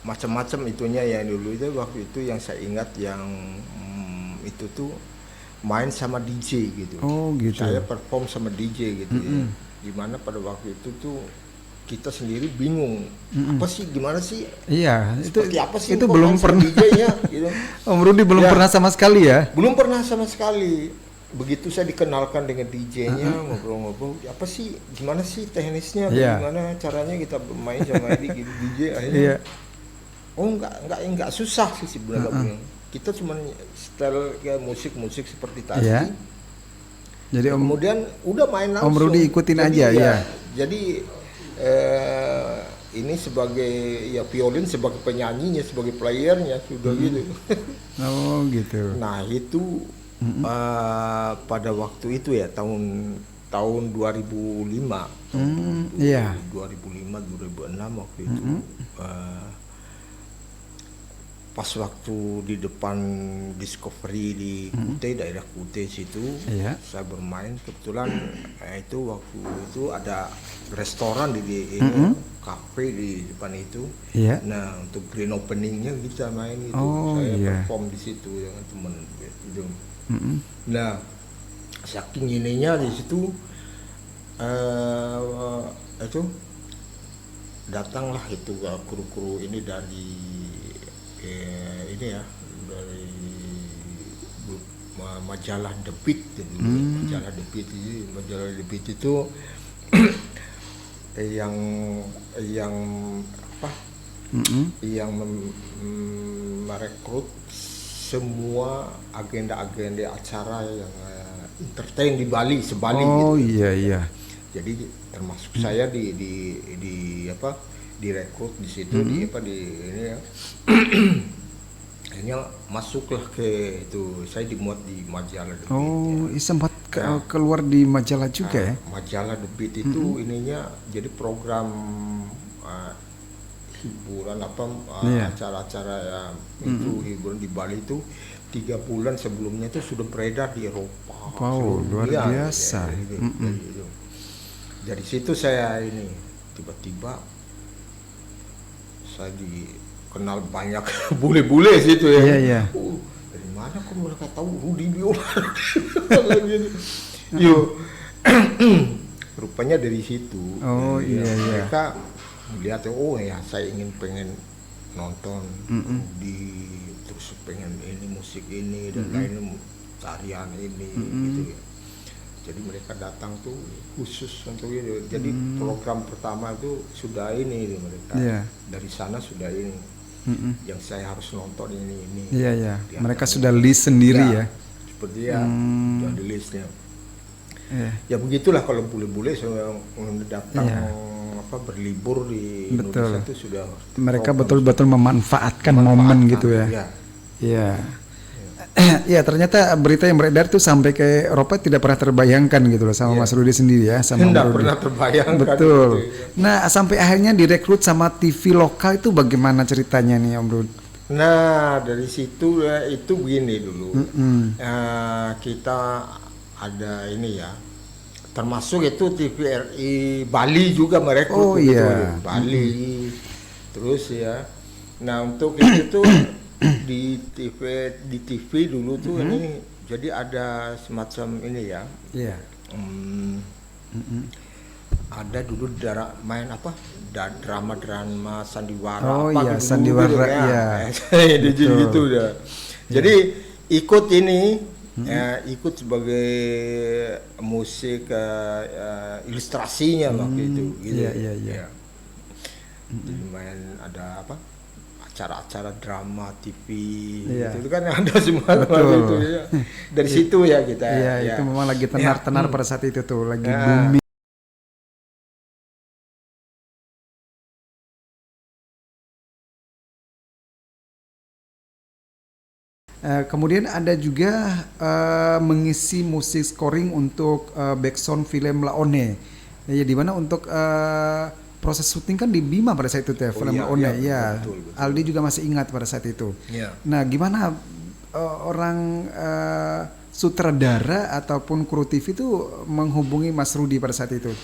macam-macam itunya ya dulu itu, waktu itu yang saya ingat yang itu tuh main sama DJ gitu. Oh gitu. Saya perform sama DJ gitu ya. Dimana pada waktu itu tuh kita sendiri bingung apa sih, gimana sih? Iya. Seperti apa sih? Itu belum pernah. DJ-nya, gitu. Om Rudi belum pernah sama sekali ya? Belum pernah sama sekali. Begitu saya dikenalkan dengan DJ-nya, ngobrol-ngobrol, apa sih, gimana sih teknisnya, gimana caranya kita bermain sama DJ akhirnya. Oh enggak susah sih sebenarnya. Kita cuma setel kayak musik seperti tadi. Jadi kemudian udah main langsung. Om Rudi ikutin aja ya. Jadi ini sebagai violin sebagai penyanyinya, sebagai playernya sudah gitu. Oh gitu. Nah itu pada waktu itu ya tahun 2005, 2005 2006 waktu itu. Pas waktu di depan Discovery di Kute, daerah Kute situ, saya bermain kebetulan. Itu waktu itu ada restoran di kafe di depan itu. Nah untuk grand openingnya kita main itu, saya perform di situ dengan teman itu. Nah saking ininya di situ itu datanglah itu kru-kru ini dari ini ya, dari majalah The Beat gitu. Majalah The Beat itu yang apa? Yang merekrut semua agenda-agenda acara yang entertain di Bali, sebali gitu. Iya. Jadi termasuk saya di direkrut di situ, di ini ya. Akhirnya masuklah ke itu, saya dimuat di majalah The Beat. Sempat keluar di majalah juga ya? Majalah The Beat itu ininya jadi program hiburan acara-acara itu hiburan di Bali itu 3 bulan sebelumnya itu sudah beredar di Eropa. Wow, luar biasa. Dari situ saya ini tiba-tiba saya dikenal banyak bule-bule situ ya. Iya. Dari mana kok mereka tahu Rudy Viola? Yuk, rupanya dari situ. Oh iya. Mereka melihat, oh ya saya pengen nonton Rudy, terus pengen ini musik ini dan lain tarian ini gitu ya. Jadi mereka datang tuh khusus untuk itu. Jadi program pertama itu sudah ini mereka. Dari sana sudah ini. Yang saya harus nonton ini. Iya. Mereka sudah list sendiri ya. Seperti ya, sudah di listnya. Ya begitulah kalau bule-bule datang berlibur di Indonesia itu sudah. Mereka betul-betul memanfaatkan momen gitu ya. Iya. Ya ternyata berita yang beredar tuh sampai ke Eropa tidak pernah terbayangkan gitu loh sama Mas Rudy sendiri ya, sama tidak pernah terbayangkan. Betul. Gitu, ya. Nah sampai akhirnya direkrut sama TV lokal itu bagaimana ceritanya nih Om Rudy? Nah dari situ ya, itu begini dulu. Kita ada ini ya, termasuk itu TVRI Bali juga merekrut. Bali. Terus ya, nah untuk itu tuh di TV dulu tuh ini jadi ada semacam ini ya. Ada dulu main drama sandiwara gitu sandiwara gitu ya. Jadi ikut ini ikut sebagai musik ilustrasinya waktu itu gitu. Iya. Jadi main ada acara-acara drama TV itu kan ada semua itu ya. Dari situ ya kita itu memang lagi tenar-tenar pada saat itu tuh lagi booming. Kemudian ada juga mengisi musik scoring untuk backsound film Laone. Ya di mana untuk proses syuting kan di Bima pada saat itu film Laone. Betul. Aldi juga masih ingat pada saat itu. Nah, gimana orang sutradara ataupun kru TV itu menghubungi Mas Rudy pada saat itu?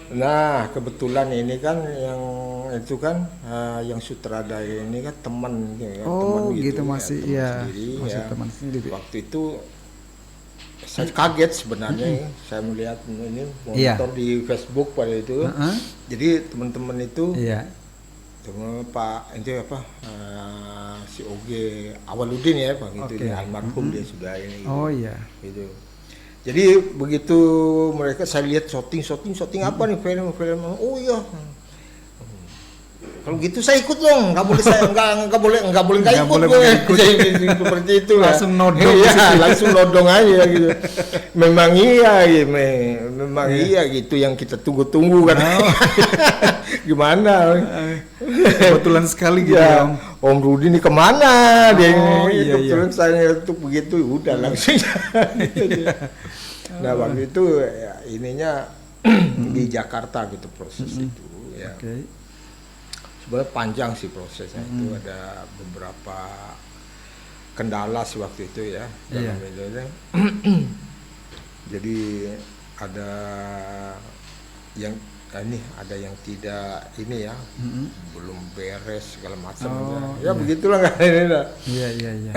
Nah, kebetulan ini kan yang itu kan yang sutradara ini kan teman ya, teman gitu masih teman sendiri. Waktu itu saya kaget sebenarnya saya melihat ini monitor di Facebook pada itu. Jadi teman-teman itu teman Pak itu si Oge Awaludin ya Pak gitu almarhum dia sudah ini gitu. Jadi begitu mereka saya lihat syuting apa nih film oh iya. Kalau gitu saya ikut dong, nggak boleh ikut seperti itu langsung nodong langsung nodong aja gitu. Memang iya gitu yang kita tunggu-tunggu kan. Gimana? Kebetulan sekali gitu ya. Om Rudy ini kemana dia kebetulan saya itu begitu udah langsung. Nah waktu itu ininya di Jakarta gitu proses itu ya. Sebenarnya panjang sih prosesnya itu ada beberapa kendala sih waktu itu ya dalam itu. Jadi ada yang ada yang tidak ini ya belum beres segala macam begitulah kan ini lah. Iya.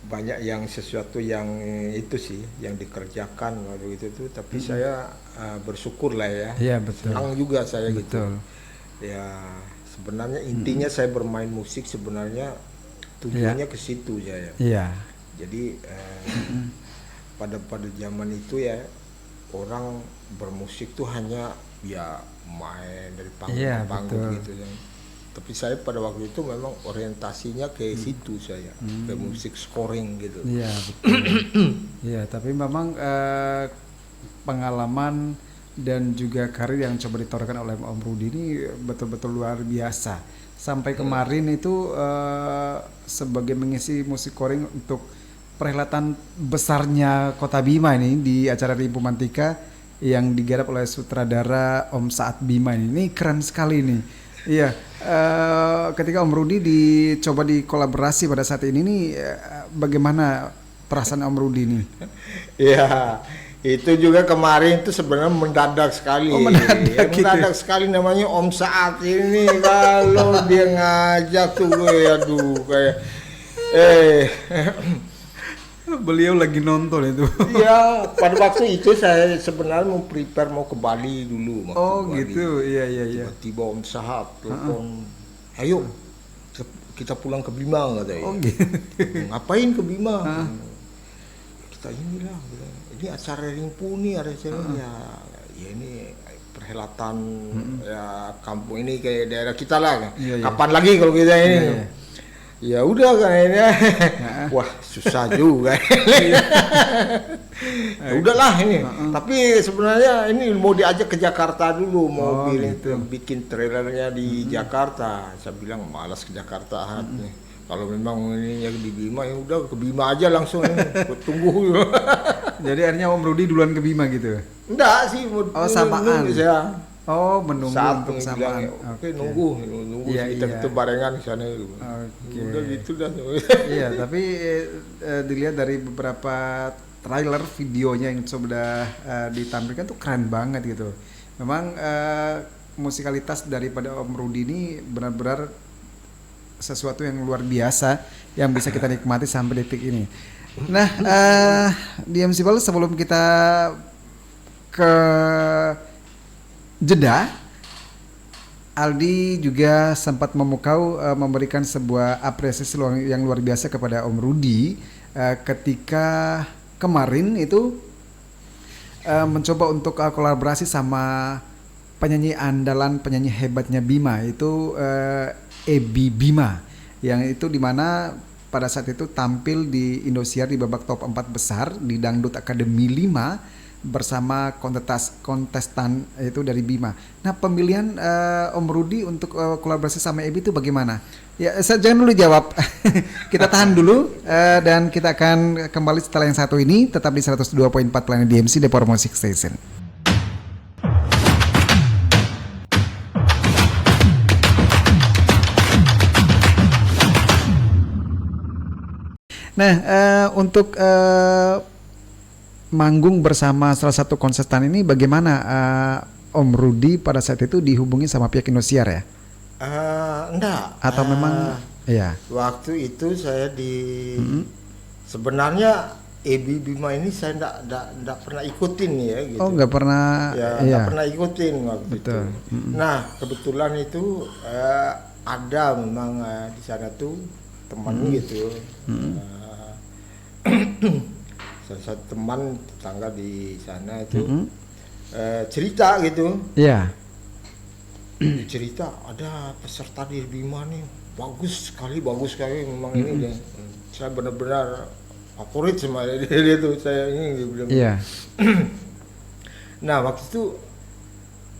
Banyak yang sesuatu yang itu sih yang dikerjakan waktu itu tuh tapi saya bersyukur lah ya. Iya betul. Senang juga saya gitu. Ya sebenarnya intinya saya bermain musik sebenarnya tujuannya ke situ ya. Iya. Jadi pada zaman itu ya orang bermusik tuh hanya ya main dari panggung ke panggung gitu ya. Tapi saya pada waktu itu memang orientasinya ke situ saya, ke musik scoring gitu. Iya betul. Iya, tapi memang pengalaman dan juga karir yang coba ditorkan oleh Om Rudy ini betul-betul luar biasa. Sampai kemarin itu sebagai mengisi musik scoring untuk perhelatan besarnya Kota Bima ini di acara Rimpu Mantika yang digarap oleh sutradara Om Saat Bima ini keren sekali nih. Iya, ketika Om Rudi dicoba dikolaborasi pada saat ini nih, bagaimana perasaan Om Rudi nih? Iya, itu juga kemarin itu sebenarnya mendadak sekali. Oh, mendadak gitu. Mendadak sekali, namanya Om Saat ini kalau dia ngajak tuh gue, aduh kayak Beliau lagi nonton itu. Iya, pada waktu itu saya sebenarnya mau prepare mau ke Bali dulu. Oh Bali. gitu, iya. Tiba-tiba Om Sahat telepon, ayo kita pulang ke Bima katanya. Oh gitu. Ngapain ke Bima? Kita inilah, ini acara Ringpuni, ada acara ya ini perhelatan ya kampung ini kayak daerah kita lah. Iya. Kapan lagi kalau kita ini? Iya. Ya udah kayaknya, wah susah juga. Ya udahlah ini. Tapi sebenarnya ini mau diajak ke Jakarta dulu, mau bikin trailernya di Jakarta. Saya bilang malas ke Jakarta nih. Kalau memang ini yang di Bima ya udah ke Bima aja langsung. Tunggu. Jadi akhirnya Om Rudi duluan ke Bima gitu? Enggak sih, samaan. Ya. Oh, menunggu Saat untuk samaan. Oke, nunggu Iya, kita barengan di sana. Oke. Udah gitu dah. Iya, tapi dilihat dari beberapa trailer videonya yang sudah ditampilkan tuh keren banget gitu. Memang musikalitas daripada Om Rudi ini benar-benar sesuatu yang luar biasa yang bisa kita nikmati sampai detik ini. Nah, di MC Bal sebelum kita ke jeda, Aldi juga sempat memukau memberikan sebuah apresiasi yang luar biasa kepada Om Rudi ketika kemarin itu mencoba untuk kolaborasi sama penyanyi andalan, penyanyi hebatnya Bima, itu Ebi Bima, yang itu dimana pada saat itu tampil di Indosiar di babak top 4 besar di Dangdut Academy 5 bersama kontestan itu dari Bima. Nah, pemilihan Om Rudi untuk kolaborasi sama Ebi itu bagaimana? Ya, jangan dulu jawab. Kita tahan dulu dan kita akan kembali setelah yang satu ini, tetap di 102.4 Planet DMC, The Power Music Station. Nah, untuk manggung bersama salah satu kontestan ini bagaimana Om Rudi pada saat itu dihubungi sama pihak Indosiar ya? Enggak. Atau memang ya? Waktu itu saya sebenarnya Ebi Bima ini saya enggak pernah ikutin ya gitu. Oh, nggak pernah. Ya, enggak pernah ikutin waktu Betul. itu. Nah, kebetulan itu ada memang di sana tuh teman gitu. Salah satu teman tetangga di sana itu cerita gitu. Iya. Cerita ada peserta di Bima nih bagus sekali memang ini deh. Saya benar-benar favorit sama dia tuh, saya ini dia bilang. Iya. Nah, waktu itu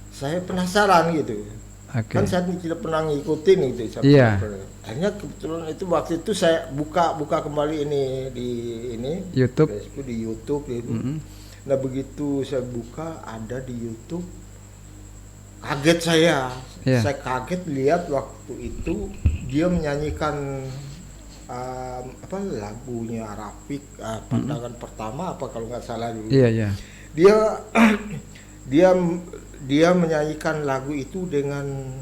saya penasaran gitu. Okay. Kan saya tidak pernah ngikutin gitu. Iya. Akhirnya kebetulan itu waktu itu saya buka kembali ini di YouTube. di YouTube gitu. Nah, begitu saya buka ada di YouTube, kaget saya. Yeah. Saya kaget lihat waktu itu dia menyanyikan lagunya Rafiq, Pandangan Pertama apa kalau nggak salah dulu. Iya. Dia menyanyikan lagu itu dengan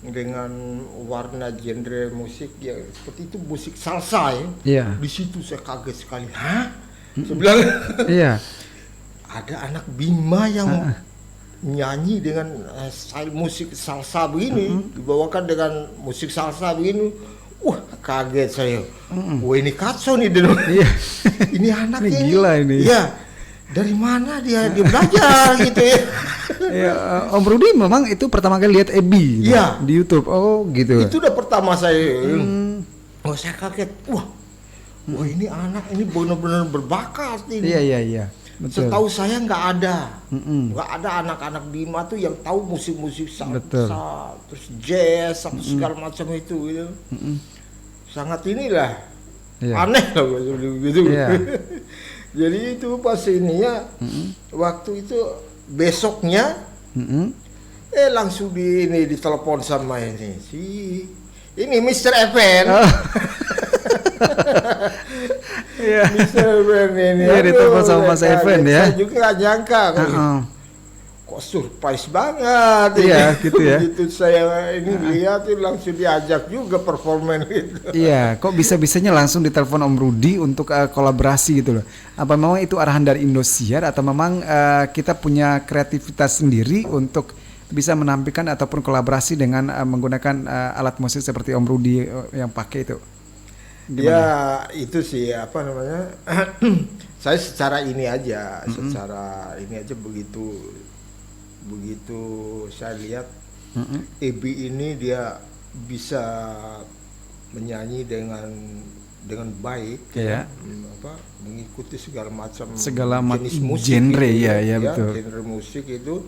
dengan warna genre musik yang seperti itu, musik salsa ya. Iya. Di situ saya kaget sekali. Hah? Saya bilang, Iya. ada anak Bima yang nyanyi dengan style musik salsa begini, dibawakan dengan musik salsa begini. Wah, kaget saya. Wah, ini kacau nih. Iya. Ini anak Ini gila ini. Iya. Dari mana dia belajar gitu ya? Ya, Om Rudi memang itu pertama kali lihat Ebi Iya. di YouTube. Oh, gitu. Itu udah pertama saya. Oh, saya kaget. Wah, ini anak ini benar-benar berbakat ini. Iya. Betul. Setahu saya nggak ada anak-anak Bima tuh yang tahu musik-musik salsa, terus jazz, segala macam itu gitu. Sangat inilah aneh lah gitu. Iya. Jadi itu pas ininya waktu itu besoknya Langsung ditelepon sama ini Mr. Evan. Iya. Mr. Evan ini. Iya, ditelepon sama Mas Evan ya. Saya juga nggak nyangka. Kok surprise banget. Iya, gitu ya. Begitu saya ini lihat langsung diajak juga performan gitu. Iya, kok bisa-bisanya langsung ditelepon Om Rudi untuk kolaborasi gitu loh. Apa memang itu arahan dari Indosiar atau memang kita punya kreativitas sendiri untuk bisa menampilkan ataupun kolaborasi dengan menggunakan alat musik seperti Om Rudi yang pakai itu? Gimana? Ya itu sih apa namanya. Saya secara ini aja begitu saya lihat Ebi ini dia bisa menyanyi dengan baik, mengikuti segala macam jenis musik, genre gitu, ya betul. Genre musik itu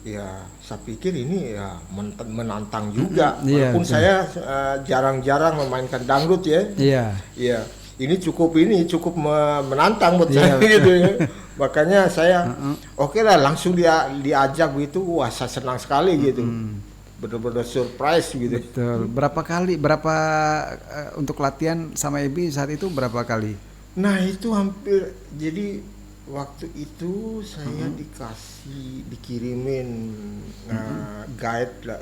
ya saya pikir ini ya menantang juga, walaupun saya jarang-jarang memainkan dangdut ya. Iya. Ini cukup menantang buat saya gitu ya. Makanya saya oke lah langsung diajak gitu, wah saya senang sekali gitu. Benar-benar surprise gitu. Betul. Berapa untuk latihan sama Ebi saat itu berapa kali? Nah, itu hampir, jadi waktu itu saya dikirimin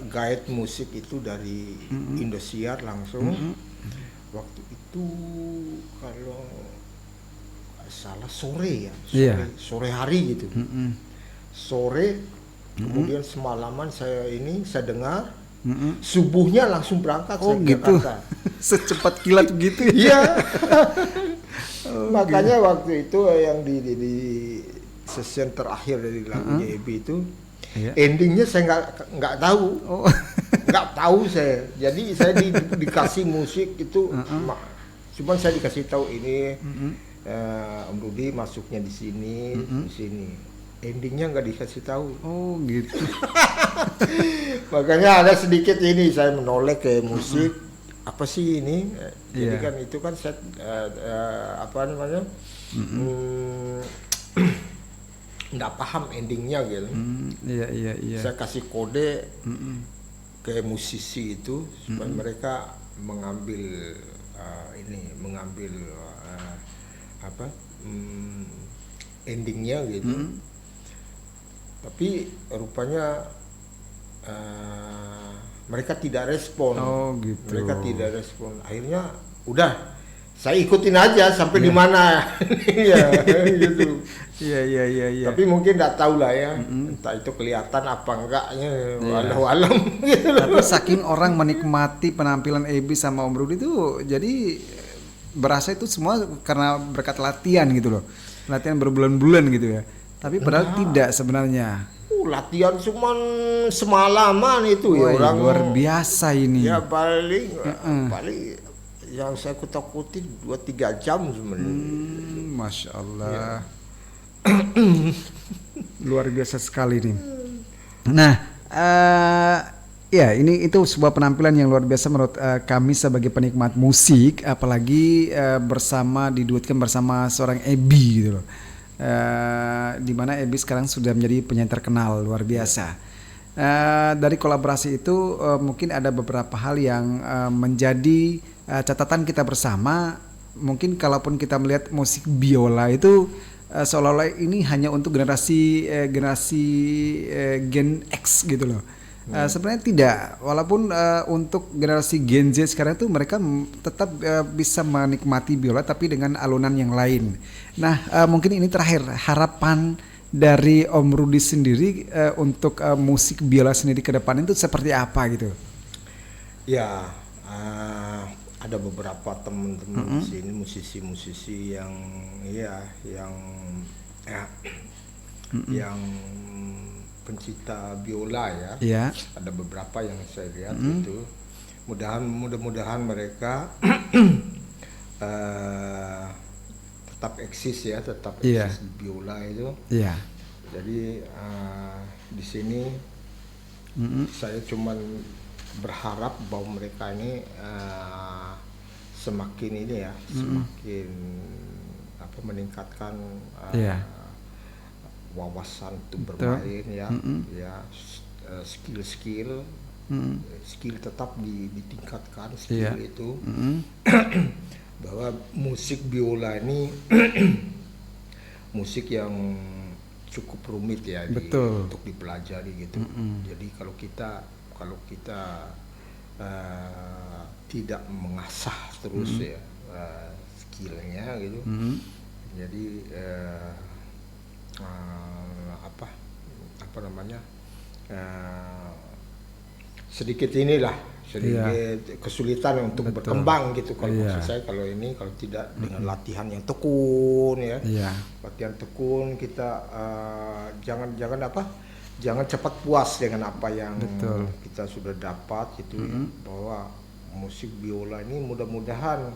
guide musik itu dari Indosiar langsung. Waktu itu kalau salah sore sore hari gitu. Sore, kemudian semalaman saya dengar, subuhnya langsung berangkat saya ke gitu. Jakarta. Secepat kilat begitu ya. Iya. Makanya waktu itu yang di session terakhir dari lagunya Ebi itu, endingnya saya nggak tahu. Nggak tahu saya. Jadi saya dikasih musik itu, cuman saya dikasih tahu ini Om Rudi masuknya di sini, di sini. Endingnya nggak dikasih tahu. Oh gitu. Makanya ada sedikit ini saya menoleh ke musik. Apa sih ini? Jadi kan itu kan set apa namanya? Nggak paham endingnya gitu. Iya. Saya kasih kode ke musisi itu supaya mereka mengambil endingnya gitu. Tapi rupanya mereka tidak respon. Oh gitu. Mereka tidak respon. Akhirnya udah saya ikutin aja sampai di mana. Iya gitu. Iya. Tapi mungkin nggak tahu lah ya. Entah itu kelihatan apa enggaknya. Walau-walau gitu. Tapi saking orang menikmati penampilan Ebi sama Om Rudi itu, jadi berasa itu semua karena berkat latihan gitu loh. Latihan berbulan-bulan gitu ya. Tapi padahal tidak sebenarnya. Latihan cuma semalaman itu ya orang. Luar biasa ini. Ya paling yang saya kutakuti 2-3 jam sebenarnya. Masya Allah. Luar biasa sekali nih. Nah, ya itu sebuah penampilan yang luar biasa menurut kami sebagai penikmat musik, apalagi diduetkan bersama seorang Ebi gitu loh. Di mana Ebi sekarang sudah menjadi penyanyi terkenal luar biasa. Dari kolaborasi itu mungkin ada beberapa hal yang menjadi catatan kita bersama. Mungkin kalaupun kita melihat musik biola itu seolah-olah ini hanya untuk generasi Gen X gitu loh. Sebenarnya tidak, walaupun untuk generasi Gen Z sekarang itu mereka tetap bisa menikmati biola tapi dengan alunan yang lain. Nah, mungkin ini terakhir, harapan dari Om Rudi sendiri untuk musik biola sendiri ke depan itu seperti apa gitu? Ya, ada beberapa teman-teman di sini musisi-musisi yang pencinta biola ya. Yeah. Ada beberapa yang saya lihat itu. Mudah-mudahan mereka tetap eksis di biola itu. Yeah. Jadi di sini saya cuman berharap bahwa mereka ini semakin meningkatkan wawasan untuk bermain ya, skill tetap ditingkatkan skill itu. Bahwa musik biola ini musik yang cukup rumit ya untuk dipelajari gitu. Jadi kalau kita tidak mengasah terus ya skillnya gitu, jadi apa namanya sedikit kesulitan untuk berkembang gitu. Kalau maksud saya kalau tidak dengan latihan yang tekun ya, latihan tekun, kita jangan cepat puas dengan apa yang kita sudah dapat gitu ya, bahwa musik biola ini mudah-mudahan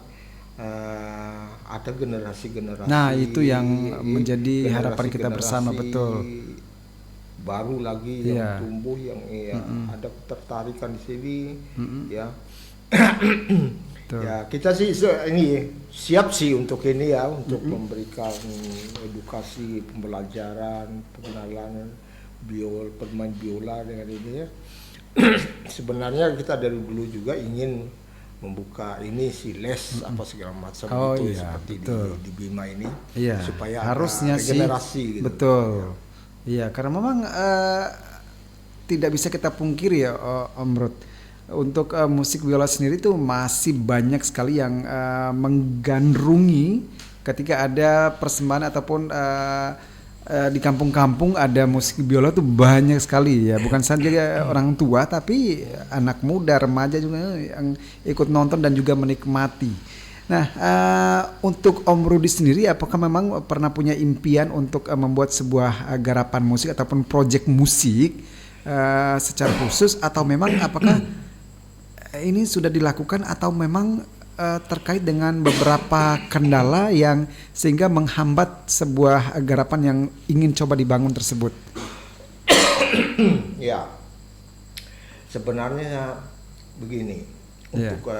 ada generasi-generasi. Nah, itu yang menjadi harapan kita bersama, betul. Baru lagi yang tumbuh, yang ada ketertarikan di sini, ya. Ya, kita sih ini siap sih untuk ini ya, untuk memberikan edukasi, pembelajaran, pengenalan bermain biola dengan ini ya. Sebenarnya kita dari dulu juga ingin membuka ini les apa segala macam seperti di Bima ini, supaya harusnya regenerasi gitu. Betul. Iya, karena memang tidak bisa kita pungkiri ya, Om Rud. Untuk musik biola sendiri tuh masih banyak sekali yang menggandrungi ketika ada persembahan ataupun di kampung-kampung ada musik biola tuh banyak sekali ya, bukan saja orang tua tapi anak muda, remaja juga yang ikut nonton dan juga menikmati. Nah, untuk Om Rudi sendiri, apakah memang pernah punya impian untuk membuat sebuah garapan musik ataupun proyek musik secara khusus, atau memang apakah ini sudah dilakukan atau memang terkait dengan beberapa kendala yang sehingga menghambat sebuah garapan yang ingin coba dibangun tersebut? Ya, sebenarnya begini, untuk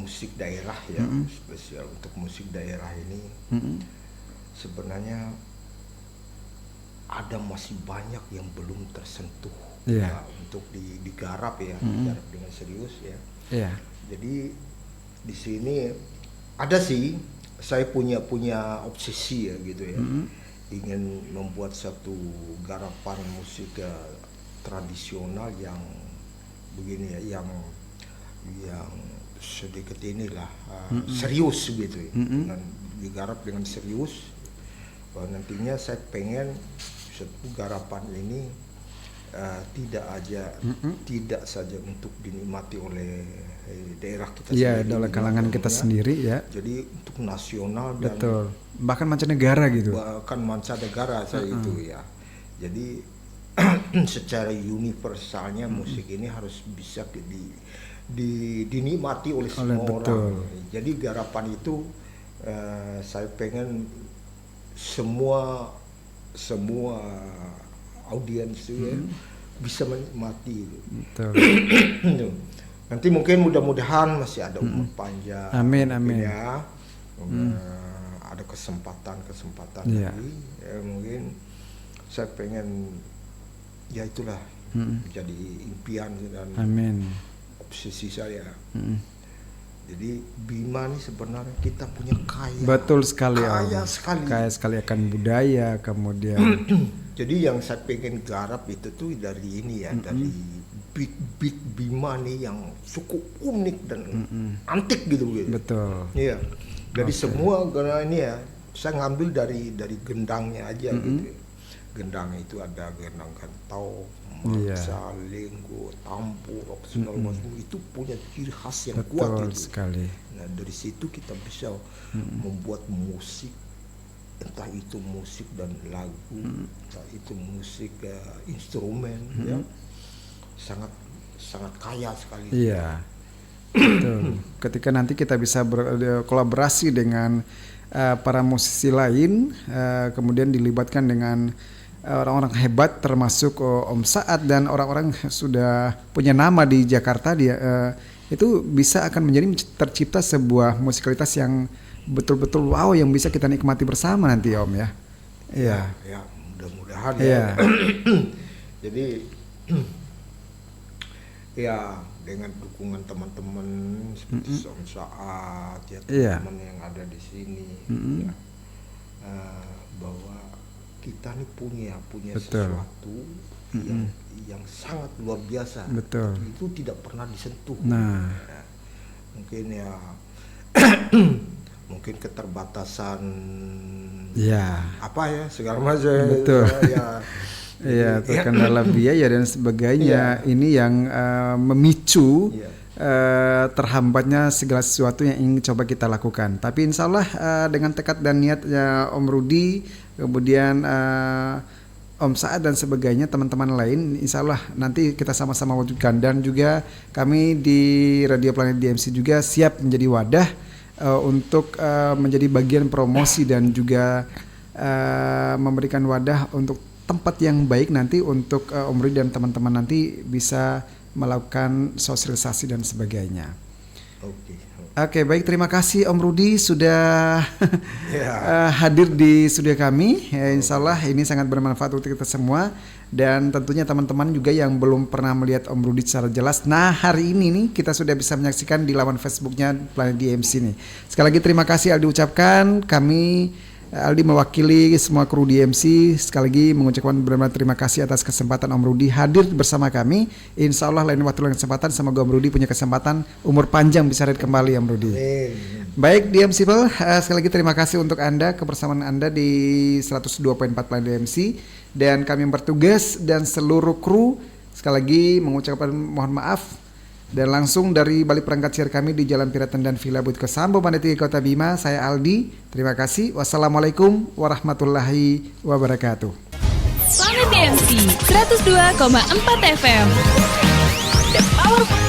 musik daerah ya, spesial untuk musik daerah ini, sebenarnya ada masih banyak yang belum tersentuh ya, untuk digarap ya, digarap dengan serius ya. Jadi di sini ada sih, saya punya obsesi ya gitu ya, ingin membuat satu garapan musik tradisional yang begini ya, yang sedikit inilah serius gitu ya, dengan digarap dengan serius. Nantinya saya pengen satu garapan ini tidak saja untuk dinikmati oleh daerah kita sendiri, oleh kalangan kita sendiri ya. Jadi untuk nasional dan bahkan mancanegara gitu. Bahkan mancanegara saya itu ya. Jadi secara universalnya musik ini harus bisa dinikmati oleh semua orang. Jadi garapan itu saya pengen semua audiens itu ya bisa menikmati itu. Nanti mungkin mudah-mudahan masih ada umur panjang. Amin. Ya. Ada kesempatan lagi. Ya, mungkin saya pengen ya itulah menjadi impian dan obsesi saya. Jadi Bima ini sebenarnya kita punya kaya. Betul sekali. Kaya sekali akan budaya, kemudian. Jadi yang saya pengen garap itu tuh dari ini ya, dari beat Bima nih yang cukup unik dan antik gitu. Betul. Iya. Dari semua karena ini ya, saya ngambil dari gendangnya aja gitu. Gendang itu ada gendang gantau, maksa, lenggo, tampur, segala macam, itu punya ciri khas yang kuat gitu. Sekali. Nah dari situ kita bisa membuat musik, entah itu musik dan lagu, entah itu musik instrumen, ya sangat kaya sekali. Iya. Betul. Ketika nanti kita bisa berkolaborasi dengan para musisi lain, kemudian dilibatkan dengan orang-orang hebat termasuk Om Saat dan orang-orang sudah punya nama di Jakarta, itu bisa akan menjadi tercipta sebuah musikalitas yang betul-betul wow yang bisa kita nikmati bersama nanti Om ya. Iya. Ya, mudah-mudahan Iya. Jadi ya dengan dukungan teman-teman seperti Om Saat ya, Iya. teman-teman yang ada di sini ya, bahwa kita nih punya Betul. sesuatu yang sangat luar biasa. Betul. Itu tidak pernah disentuh. Nah. Ya, mungkin ya mungkin keterbatasan apa ya segala macam. Betul. Ya, Iya, terkendala biaya dan sebagainya. Ini yang memicu terhambatnya segala sesuatu yang ingin coba kita lakukan. Tapi insya Allah dengan tekad dan niatnya Om Rudi, kemudian Om Saad dan sebagainya, teman-teman lain, insya Allah nanti kita sama-sama wujudkan. Dan juga kami di Radio Planet DMC juga siap menjadi wadah untuk menjadi bagian promosi dan juga memberikan wadah untuk tempat yang baik nanti untuk Om Rudi dan teman-teman nanti bisa melakukan sosialisasi dan sebagainya. Oke, baik, terima kasih Om Rudi sudah hadir di studio kami. Insya Allah ini sangat bermanfaat untuk kita semua dan tentunya teman-teman juga yang belum pernah melihat Om Rudi secara jelas. Nah, hari ini nih kita sudah bisa menyaksikan di laman Facebooknya Planet DMC nih. Sekali lagi terima kasih Aldi ucapkan. Aldi mewakili semua kru DMC sekali lagi mengucapkan benar-benar terima kasih atas kesempatan Om Rudi hadir bersama kami. Insya Allah lain waktu lain kesempatan semoga Om Rudi punya kesempatan umur panjang bisa hadir kembali Om Rudi. Baik DMC People, sekali lagi terima kasih untuk Anda kebersamaan Anda di 102.4 Planet DMC dan kami yang bertugas dan seluruh kru sekali lagi mengucapkan mohon maaf. Dan langsung dari balik perangkat siar kami di Jalan Piraten dan Villa Butiko Sambo Maneti Kota Bima, saya Aldi. Terima kasih. Wassalamualaikum warahmatullahi wabarakatuh. Planet DMC 102,4 FM. The Powerful